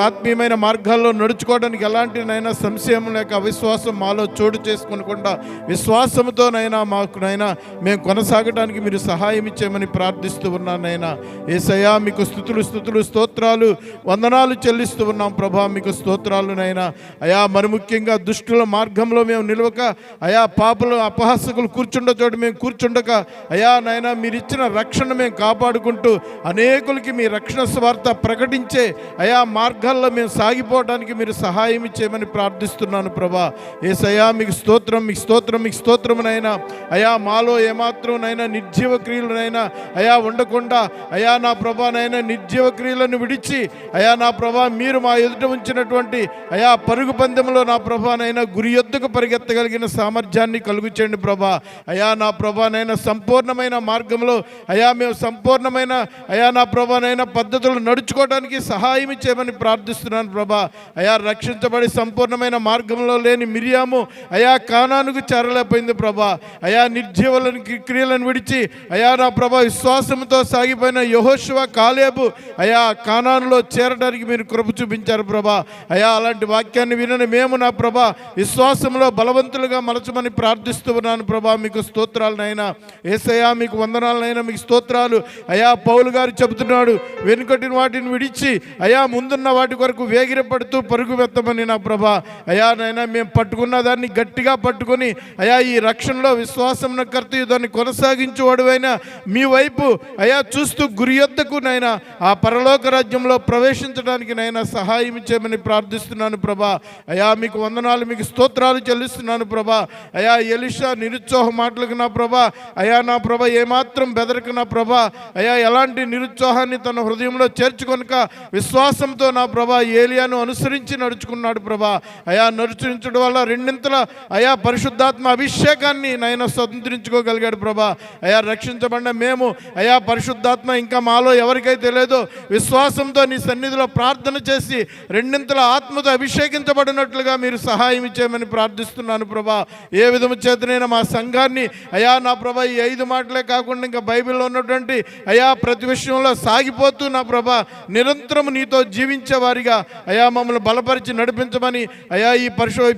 ఆత్మీయమైన మార్గాల్లో నడుచుకోవడానికి ఎలాంటి నైనా సంశయం లేక అవిశ్వాసం మాలో చోటు చేసుకొనకుండా విశ్వాసంతో నైనా మాకు నైనా మేము కొనసాగడానికి మీరు సహాయం ఇచ్చేయమని ప్రార్థిస్తూ ఉన్నాను నైనా. యేసయ్యా, మీకు స్తుతులు స్తోత్రాలు వందనాలు చెల్లిస్తూ ఉన్నాం ప్రభా. మీకు స్తోత్రాలునైనా. అయా, మరి ముఖ్యంగా దుష్టుల మార్గంలో మేము నిలవక అయా పాపులు అపహాసకులు కూర్చుండ చోటు మేము కూర్చుండక అయా నైనా మీరు ఇచ్చిన రక్షణ మేము కాపాడుకుంటూ అనేకులకి మీ రక్షణ సువార్త ప్రకటించే అయా మార్గాల్లో మేము సాగిపోవడానికి మీరు సహాయం చేయమని ప్రార్థిస్తున్నాను ప్రభా. యేసయ్యా మీకు స్తోత్రం, మీకు స్తోత్రం, మీకు స్తోత్రమునైనా అయా మాలో ఏమాత్రమునైనా నిర్జీవ క్రియలనైనా అయా ఉండకుండా అయా నా ప్రభానైనా నిర్జీవ క్రియలను విడిచి అయా నా ప్రభా మీరు మా ఎదుట ఉంచినటువంటి అయా పరుగు పందెంలో నా ప్రభానైనా గురి యొద్దకు పరిగెత్తగలిగిన సామర్థ్యాన్ని కలుగు చేయండి ప్రభా. అయా నా ప్రభానైనా సంపూర్ణమైన మార్గంలో అయా మేము సంపూర్ణమైన అయా నా ప్రభానైనా పద్ధతులు నడుచుకోవడానికి సహాయం చేయమని ప్రార్థిస్తున్నాను ప్రభా. అయా రక్షించబడి సంపూర్ణమైన మార్గంలో లేని మిరియాము అయా కానానుకు చేరలేకపోయింది ప్రభా. అయా నిర్జీవులను క్రియలను విడిచి అయా నా ప్రభా విశ్వాసంతో సాగిపోయిన యెహోషువ కాలేబు అయా కానానులో చేరడానికి మీరు కృప చూపించారు ప్రభా. అయా అలాంటి వాక్యాన్ని వినని మేము నా ప్రభా విశ్వాసంలో బలవంతులుగా మలచమని ప్రార్థిస్తూ ఉన్నాను ప్రభా. మీకు స్తోత్రాలనైనా యేసయ్యా, మీకు వందనాలనైనా, మీకు స్తోత్రాలు. అయా పౌలు గారు చెబుతున్నాడు, వెనుకటిన వాటిని విడిచి అయా ముందున్న వాటి కొరకు వేగిరపడుతూ పరుగు వెత్తమని నా ప్రభా. అయా నైనా మేము పట్టుకున్న దాన్ని గట్టిగా పట్టుకొని అయా ఈ రక్షణలో విశ్వాసం కర్తయ్య దాన్ని కొనసాగించేవాడువైనా మీ వైపు అయా చూస్తూ గురి యొద్దకు నైనా ఆ పరలోక రాజ్యంలో ప్రవేశించడానికి నైనా సహాయం చేయమని ప్రార్థిస్తున్నాను ప్రభా. అయా మీకు వందనాలు, మీకు స్తోత్రాలు చెల్లిస్తున్నాను ప్రభా. అయా ఎలీషా నిరుత్సాహ మాటలకు నా ప్రభా అయా నా ప్రభా ఏమాత్రం బెదరకు నా ప్రభా అయా ఎలాంటి నిరుత్సాహాన్ని తన హృదయంలో చేర్చుకొనక విశ్వాసంతో నా ప్రభా ఏలియాను అనుసరించి నడుచుకున్నాడు ప్రభా. అయా నడుచుకోవడం వల్ల రెండింతల అయా పరిశుద్ధాత్మ అభిషేకాన్ని నైనా స్వతంత్రించుకోగలిగాడు ప్రభా. అయా రక్షించబడిన మేము అయా పరిశుద్ధాత్మ ఇంకా మాలో ఎవరికైతే లేదో విశ్వాసంతో నీ సన్నిధిలో ప్రార్థన చేసి రెండింతల ఆత్మతో అభిషేకించబడినట్లుగా మీరు సహాయం చేయమని ప్రార్థిస్తున్నాను ప్రభా. ఏ విధము చేతనైనా మా సంఘాన్ని అయా నా ప్రభా ఈ 5 మాటలే కాకుండా ఇంకా బైబిల్లో ఉన్నటువంటి అయా ప్రతి విషయంలో సాగిపోతూ నా ప్రభా నిరంతరం నీతో జీవించే వారిగా అయా మమ్మల్ని బలపరిచి నడిపించమని అయా ఈ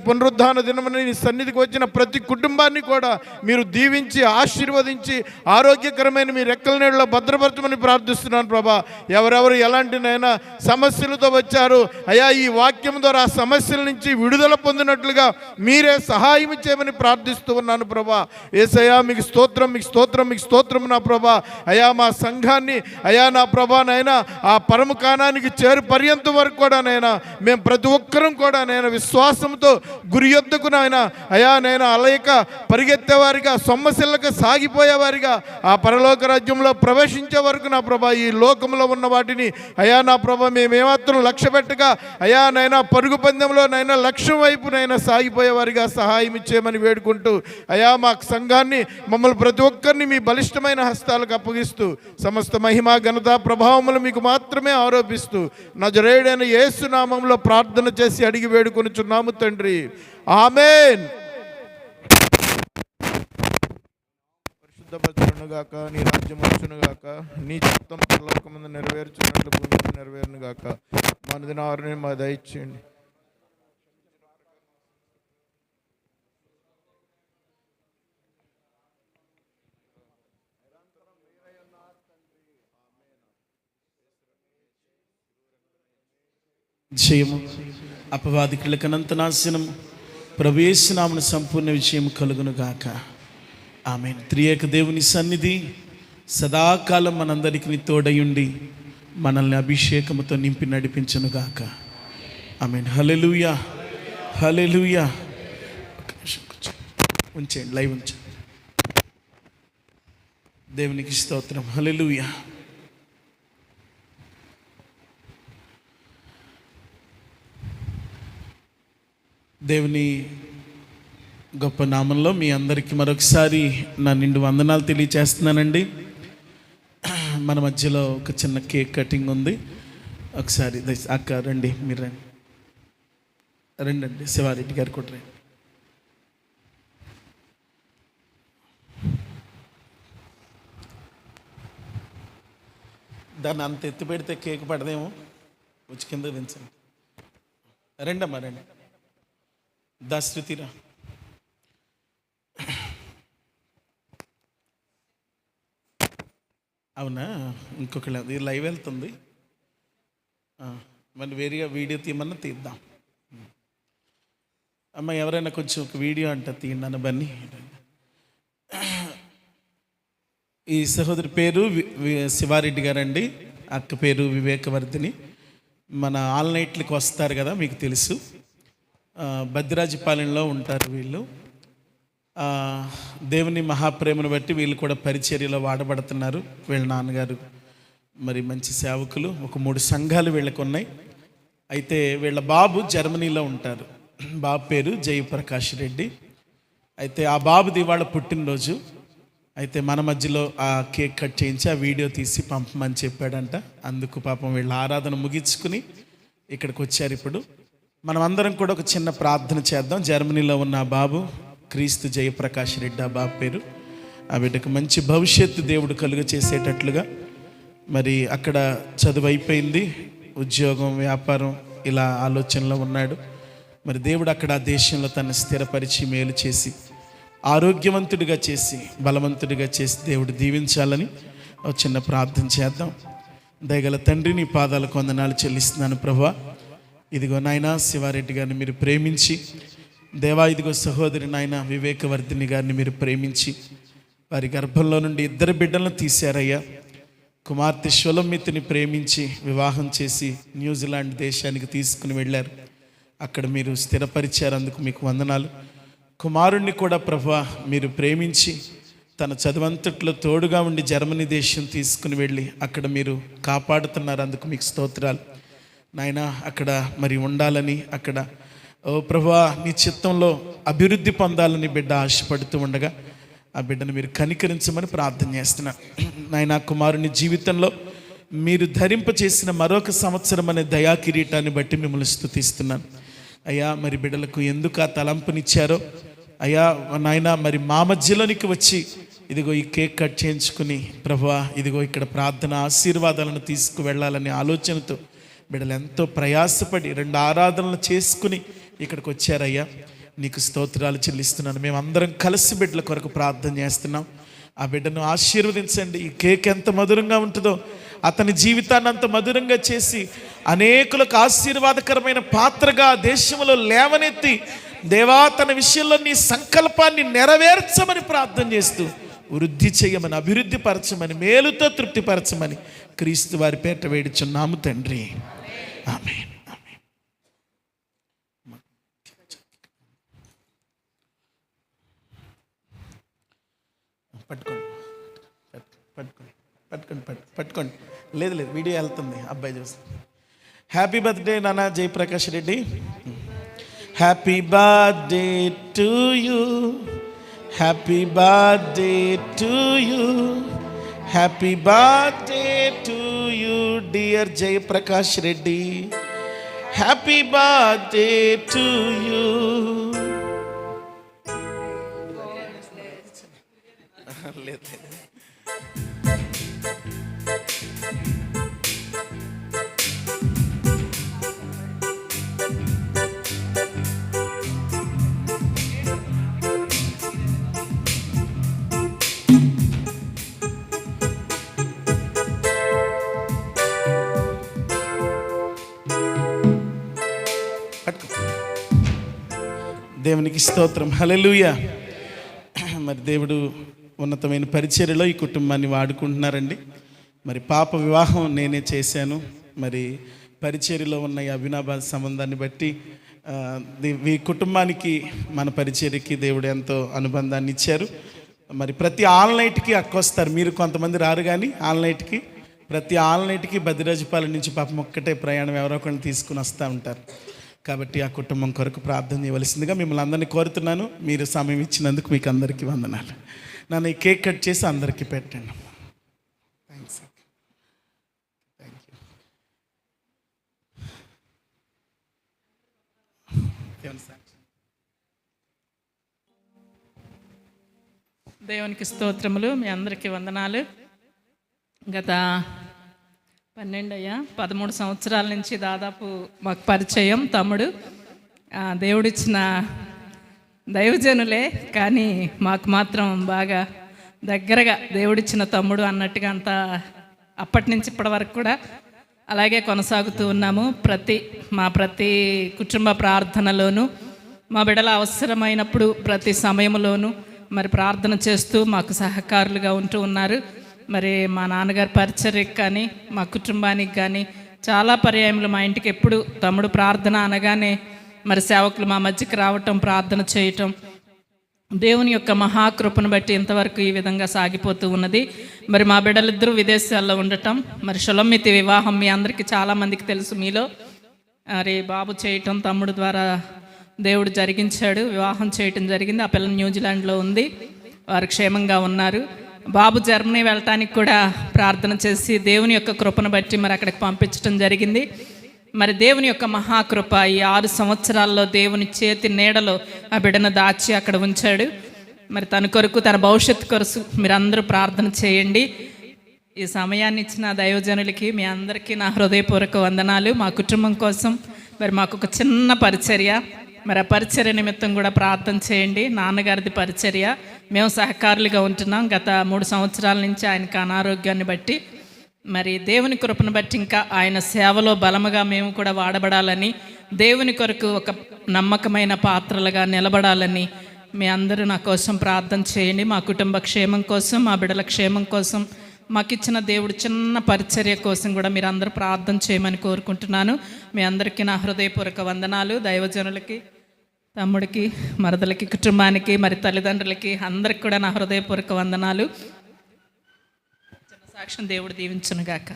పునరుద్ధాన దినమని నీ సన్నిధికి వచ్చిన ప్రతి కుటుంబాన్ని కూడా మీరు దీవించి ఆశీర్వదించి ఆరోగ్యకరమైన మీ రెక్కల నీళ్ళలో భద్రపరచమని ప్రార్థిస్తున్నాను ప్రభా. ఎవరెవరు ఎలాంటినైనా సమస్యలతో వచ్చారు అయా ఈ వాక్యం ద్వారా ఆ సమస్యల నుంచి విడుదల పొందినట్లుగా మీరే సహాయం చేయమని ప్రార్థిస్తూ ఉన్నాను ప్రభా. యేసయ్యా మీకు స్తోత్రం, మీకు స్తోత్రం, మీకు స్తోత్రం నా ప్రభా. అయా మా సంఘాన్ని అయా నా ప్రభానైనా ఆ పరమ కానానికి చేరు పర్యంతం వరకు కూడా నైనా మేము ప్రతి ఒక్కరం కూడా నేను విశ్వాసంతో గురి యొద్దకు నాయన అయా నేను అలయక పరిగెత్తేవారిగా సొమ్మసిల్లక సాగిపోయేవారిగా ఆ పరలోక రాజ్యంలో ప్రవేశించే వరకు నా ప్రభా ఈ లోకంలో ఉన్న వాటిని అయా నా ప్రభా మేమేమాత్రం లక్ష్య పెట్టగా అయా నైనా పరుగు పందెంలో నైనా లక్ష్యం వైపు నైనా సాగిపోయేవారిగా సహాయం ఇచ్చేయమని వేడుకుంటూ అయా మా సంఘాన్ని మమ్మల్ని ప్రతి ఒక్కరిని మీ బలిష్టమైన హస్తాలకు అప్పగిస్తూ సమస్త మహిమ ఘనత ప్రభావములు మీకు మాత్రమే ఆరోపిస్తూ నజరేయుడైన యేసు నామములో ప్రార్థన చేసి అడిగి వేడుకొనుచున్నాము తండ్రి, ఆమేన్. పరిశుద్ధపరచునుగాక, నీ రాజ్యం వచ్చునుగాక, నీ చిత్తం పరలోకమందు నెరవేర్చున్నట్లు భూమి మీద నెరవేరునుగాక. మా అనుదిన ఆహారాన్ని మాకు దయచేయండి. జయము అపవాది క్రియలకనంత నాశనము ప్రవేశనామన సంపూర్ణ విజయం కలుగును గాక. ఆమేన్. త్రియేక దేవుని సన్నిధి సదాకాలం మనందరికీ తోడయుండి మనల్ని అభిషేకముతో నింపి నడిపించును గాక. ఆమేన్. హల్లెలూయా, హల్లెలూయా. ఉంచండి, లైవ్ ఉంచండి. దేవునికి స్తోత్రం. హల్లెలూయా. దేవుని గొప్ప నామంలో మీ అందరికీ మరొకసారి నా నిండు వందనాలు తెలియచేస్తున్నానండి. మన మధ్యలో ఒక చిన్న కేక్ కటింగ్ ఉంది. ఒకసారి అక్క రండి, మీరు రండి అండి, శివారెడ్డి గారు కూడా రండి. దాన్ని అంత ఎత్తి పెడితే కేక్ పడదేమో, వచ్చి కింద దించండి. రండి అమ్మా, రండి. దాశృతిరా. అవునా, ఇంకొకళ్ళు అది లైవ్ వెళ్తుంది. మళ్ళీ వేరేగా వీడియో తీయమన్నా తీద్దాం. అమ్మ ఎవరైనా కొంచెం ఒక వీడియో అంట తీయండి అన్న బన్నీ. ఈ సహోదరి పేరు శివారెడ్డి గారండి. అక్క పేరు వివేకవర్ధిని. మన ఆల్ నైట్లకు వస్తారు కదా, మీకు తెలుసు. భద్రాజపాలెంలో ఉంటారు వీళ్ళు. దేవుని మహాప్రేమను బట్టి వీళ్ళు కూడా పరిచర్యలో వాడబడుతున్నారు. వీళ్ళ నాన్నగారు మరి మంచి సేవకులు. ఒక 3 సంఘాలు వీళ్ళకు ఉన్నాయి. అయితే వీళ్ళ బాబు జర్మనీలో ఉంటారు. బాబు పేరు జయప్రకాష్ రెడ్డి. అయితే ఆ బాబుది వాళ్ళ పుట్టినరోజు. అయితే మన మధ్యలో ఆ కేక్ కట్ చేయించి ఆ వీడియో తీసి పంపమని చెప్పాడంట. అందుకు పాపం వీళ్ళ ఆరాధన ముగించుకుని ఇక్కడికి వచ్చారు. ఇప్పుడు మనం అందరం కూడా ఒక చిన్న ప్రార్థన చేద్దాం. జర్మనీలో ఉన్న ఆ బాబు క్రీస్తు జయప్రకాష్ రెడ్డి ఆ బాబు పేరు. ఆ బిడ్డకు మంచి భవిష్యత్తు దేవుడు కలుగ చేసేటట్లుగా, మరి అక్కడ చదువు అయిపోయింది, ఉద్యోగం వ్యాపారం ఇలా ఆలోచనలో ఉన్నాడు. మరి దేవుడు అక్కడ ఆ దేశంలో తను స్థిరపరిచి మేలు చేసి ఆరోగ్యవంతుడిగా చేసి బలవంతుడిగా చేసి దేవుడు దీవించాలని ఒక చిన్న ప్రార్థన చేద్దాం. దయగల తండ్రి, నీ పాదాలకు వందనాలు చెల్లిస్తున్నాను ప్రభువా. ఇదిగో నాయన శివారెడ్డి గారిని మీరు ప్రేమించి, దేవా ఇదిగో సహోదరి నాయన వివేకవర్ధిని గారిని మీరు ప్రేమించి వారి గర్భంలో నుండి 2 బిడ్డలను తీశారయ్యా. కుమార్తె షొలొమితిని ప్రేమించి వివాహం చేసి న్యూజిలాండ్ దేశానికి తీసుకుని వెళ్ళారు. అక్కడ మీరు స్థిరపరిచారు, అందుకు మీకు వందనాలు. కుమారుణ్ణి కూడా ప్రభువా మీరు ప్రేమించి తన చదువంతట్లో తోడుగా ఉండి జర్మనీ దేశం తీసుకుని వెళ్ళి అక్కడ మీరు కాపాడుతున్నారు, అందుకు మీకు స్తోత్రాలు నాయన. అక్కడ మరి ఉండాలని, అక్కడ ఓ ప్రభువా నీ చిత్తంలో అభివృద్ధి పొందాలని బిడ్డ ఆశపడుతూ ఉండగా ఆ బిడ్డను మీరు కనికరించమని ప్రార్థన చేస్తున్నాను నాయన. కుమారుని జీవితంలో మీరు ధరింపచేసిన మరొక సంవత్సరం అనే దయా కిరీటాన్ని బట్టి మిమ్మల్ని స్తుతిస్తున్నాను అయ్యా. మరి బిడ్డలకు ఎందుకు ఆ తలంపునిచ్చారో అయ్యా నాయన, మరి మా మధ్యలోనికి వచ్చి ఇదిగో ఈ కేక్ కట్ చేయించుకుని ప్రభువా ఇదిగో ఇక్కడ ప్రార్థన ఆశీర్వాదాలను తీసుకువెళ్ళాలనే ఆలోచనతో బిడ్డలు ఎంతో ప్రయాసపడి 2 ఆరాధనలు చేసుకుని ఇక్కడికి వచ్చారయ్యా. నీకు స్తోత్రాలు చెల్లిస్తున్నాను. మేమందరం కలిసి బిడ్డల కొరకు ప్రార్థన చేస్తున్నాం. ఆ బిడ్డను ఆశీర్వదించండి. ఈ కేక్ ఎంత మధురంగా ఉంటుందో అతని జీవితాన్ని అంత మధురంగా చేసి అనేకులకు ఆశీర్వాదకరమైన పాత్రగా దేశంలో లేవనెత్తి దేవా తన విషయంలో నీ సంకల్పాన్ని నెరవేర్చమని ప్రార్థన చేస్తూ వృద్ధి చేయమని, అభివృద్ధి పరచమని, మేలుతో తృప్తిపరచమని క్రీస్తు వారి పేట వేడుచున్నాము తండ్రి. ఆమేన్. పట్టుకోండి. లేదు వీడియో వెళ్తుంది, అబ్బాయి చూసి. హ్యాపీ బర్త్డే నాన్న Jayaprakash Reddy. Happy birthday to you, happy birthday to you, happy birthday to you dear Jayaprakash Reddy. Happy birthday to you. లేదు దేవునికి స్తోత్రం, హల్లెలూయా. మరి దేవుడు ఉన్నతమైన పరిచర్యలో ఈ కుటుంబాన్ని వాడుకుంటున్నారండి. మరి పాప వివాహం నేనే చేశాను. మరి పరిచర్యలో ఉన్న ఈ అవినాభావ సంబంధాన్ని బట్టి ఈ కుటుంబానికి మన పరిచర్యకి దేవుడు ఎంతో అనుబంధాన్ని ఇచ్చారు. మరి ప్రతి ఆల్నైట్కి అక్కొస్తారు. మీరు కొంతమంది రారు కానీ ఆల్నైట్కి, ప్రతి ఆల్నైట్కి భద్రాజపాలెం నుంచి పాపం ఒక్కటే ప్రయాణం ఎవరో ఒకరిని తీసుకుని వస్తూ ఉంటారు. కాబట్టి ఆ కుటుంబం కొరకు ప్రార్థన చేయవలసిందిగా మిమ్మల్ని అందరినీ కోరుతున్నాను. మీరు సమయం ఇచ్చినందుకు మీకు అందరికీ వందనాలు. నన్ను ఈ కేక్ కట్ చేసి అందరికీ పెట్టండి. థ్యాంక్స్. Thank you. దేవునికి స్తోత్రములు. మీ అందరికీ వందనాలు. గత 13 సంవత్సరాల నుంచి దాదాపు మాకు పరిచయం. తమ్ముడు దేవుడిచ్చిన దైవజనులే, కానీ మాకు మాత్రం బాగా దగ్గరగా దేవుడిచ్చిన తమ్ముడు అన్నట్టుగా అంతా అప్పటి నుంచి ఇప్పటి వరకు కూడా అలాగే కొనసాగుతూ ఉన్నాము. ప్రతి కుటుంబ ప్రార్థనలోనూ మా బిడ్డల అవసరమైనప్పుడు ప్రతి సమయంలోనూ మరి ప్రార్థన చేస్తూ మాకు సహకారులుగా ఉంటూ ఉన్నారు. మరి మా నాన్నగారి పరిచర్యకి కానీ మా కుటుంబానికి కానీ చాలా పర్యాయములు మా ఇంటికి ఎప్పుడు తమ్ముడు ప్రార్థన అనగానే మరి సేవకులు మా మధ్యకి రావటం, ప్రార్థన చేయటం, దేవుని యొక్క మహాకృపను బట్టి ఇంతవరకు ఈ విధంగా సాగిపోతూ ఉన్నది. మరి మా బిడ్డలిద్దరూ విదేశాల్లో ఉండటం, మరి షొలొమ్మితి వివాహం మీ అందరికీ చాలామందికి తెలుసు. మీలో మరి బాబు చేయటం తమ్ముడు ద్వారా దేవుడు జరిగించాడు, వివాహం చేయటం జరిగింది. ఆ పిల్లలు న్యూజిలాండ్లో ఉంది, వారు క్షేమంగా ఉన్నారు. బాబు జర్మనీ వెళ్ళటానికి కూడా ప్రార్థన చేసి దేవుని యొక్క కృపను బట్టి మరి అక్కడికి పంపించడం జరిగింది. మరి దేవుని యొక్క మహాకృప ఈ 6 సంవత్సరాల్లో దేవుని చేతి నీడలో ఆ బిడ్డను దాచి అక్కడ ఉంచాడు. మరి తన కొరకు, తన భవిష్యత్తు కొరకు మీరందరూ ప్రార్థన చేయండి. ఈ సమయాన్ని ఇచ్చిన దైవజనులకి మీ అందరికీ నా హృదయపూర్వక వందనాలు. మా కుటుంబం కోసం మరి మాకు ఒక చిన్న పరిచర్య, మరి ఆ పరిచర్య నిమిత్తం కూడా ప్రార్థన చేయండి. నాన్నగారిది పరిచర్య, మేము సహకారులుగా ఉంటున్నాం. గత 3 సంవత్సరాల నుంచి ఆయనకు అనారోగ్యాన్ని బట్టి మరి దేవుని కృపను బట్టి ఇంకా ఆయన సేవలో బలముగా మేము కూడా వాడబడాలని, దేవుని కొరకు ఒక నమ్మకమైన పాత్రలుగా నిలబడాలని మీ అందరూ నా కోసం ప్రార్థన చేయండి. మా కుటుంబ క్షేమం కోసం, మా బిడ్డల క్షేమం కోసం, మాకు ఇచ్చిన దేవుడు చిన్న పరిచర్య కోసం కూడా మీరు అందరూ ప్రార్థన చేయమని కోరుకుంటున్నాను. మీ అందరికీ నా హృదయపూర్వక వందనాలు. దైవజనులకి, తమ్ముడికి, మరదలకి, కుటుంబానికి, మరి తల్లిదండ్రులకి అందరికి కూడా నా హృదయపూర్వక వందనాలు. చిన్న సాక్ష్యం దేవుడు దీవించునుగాక.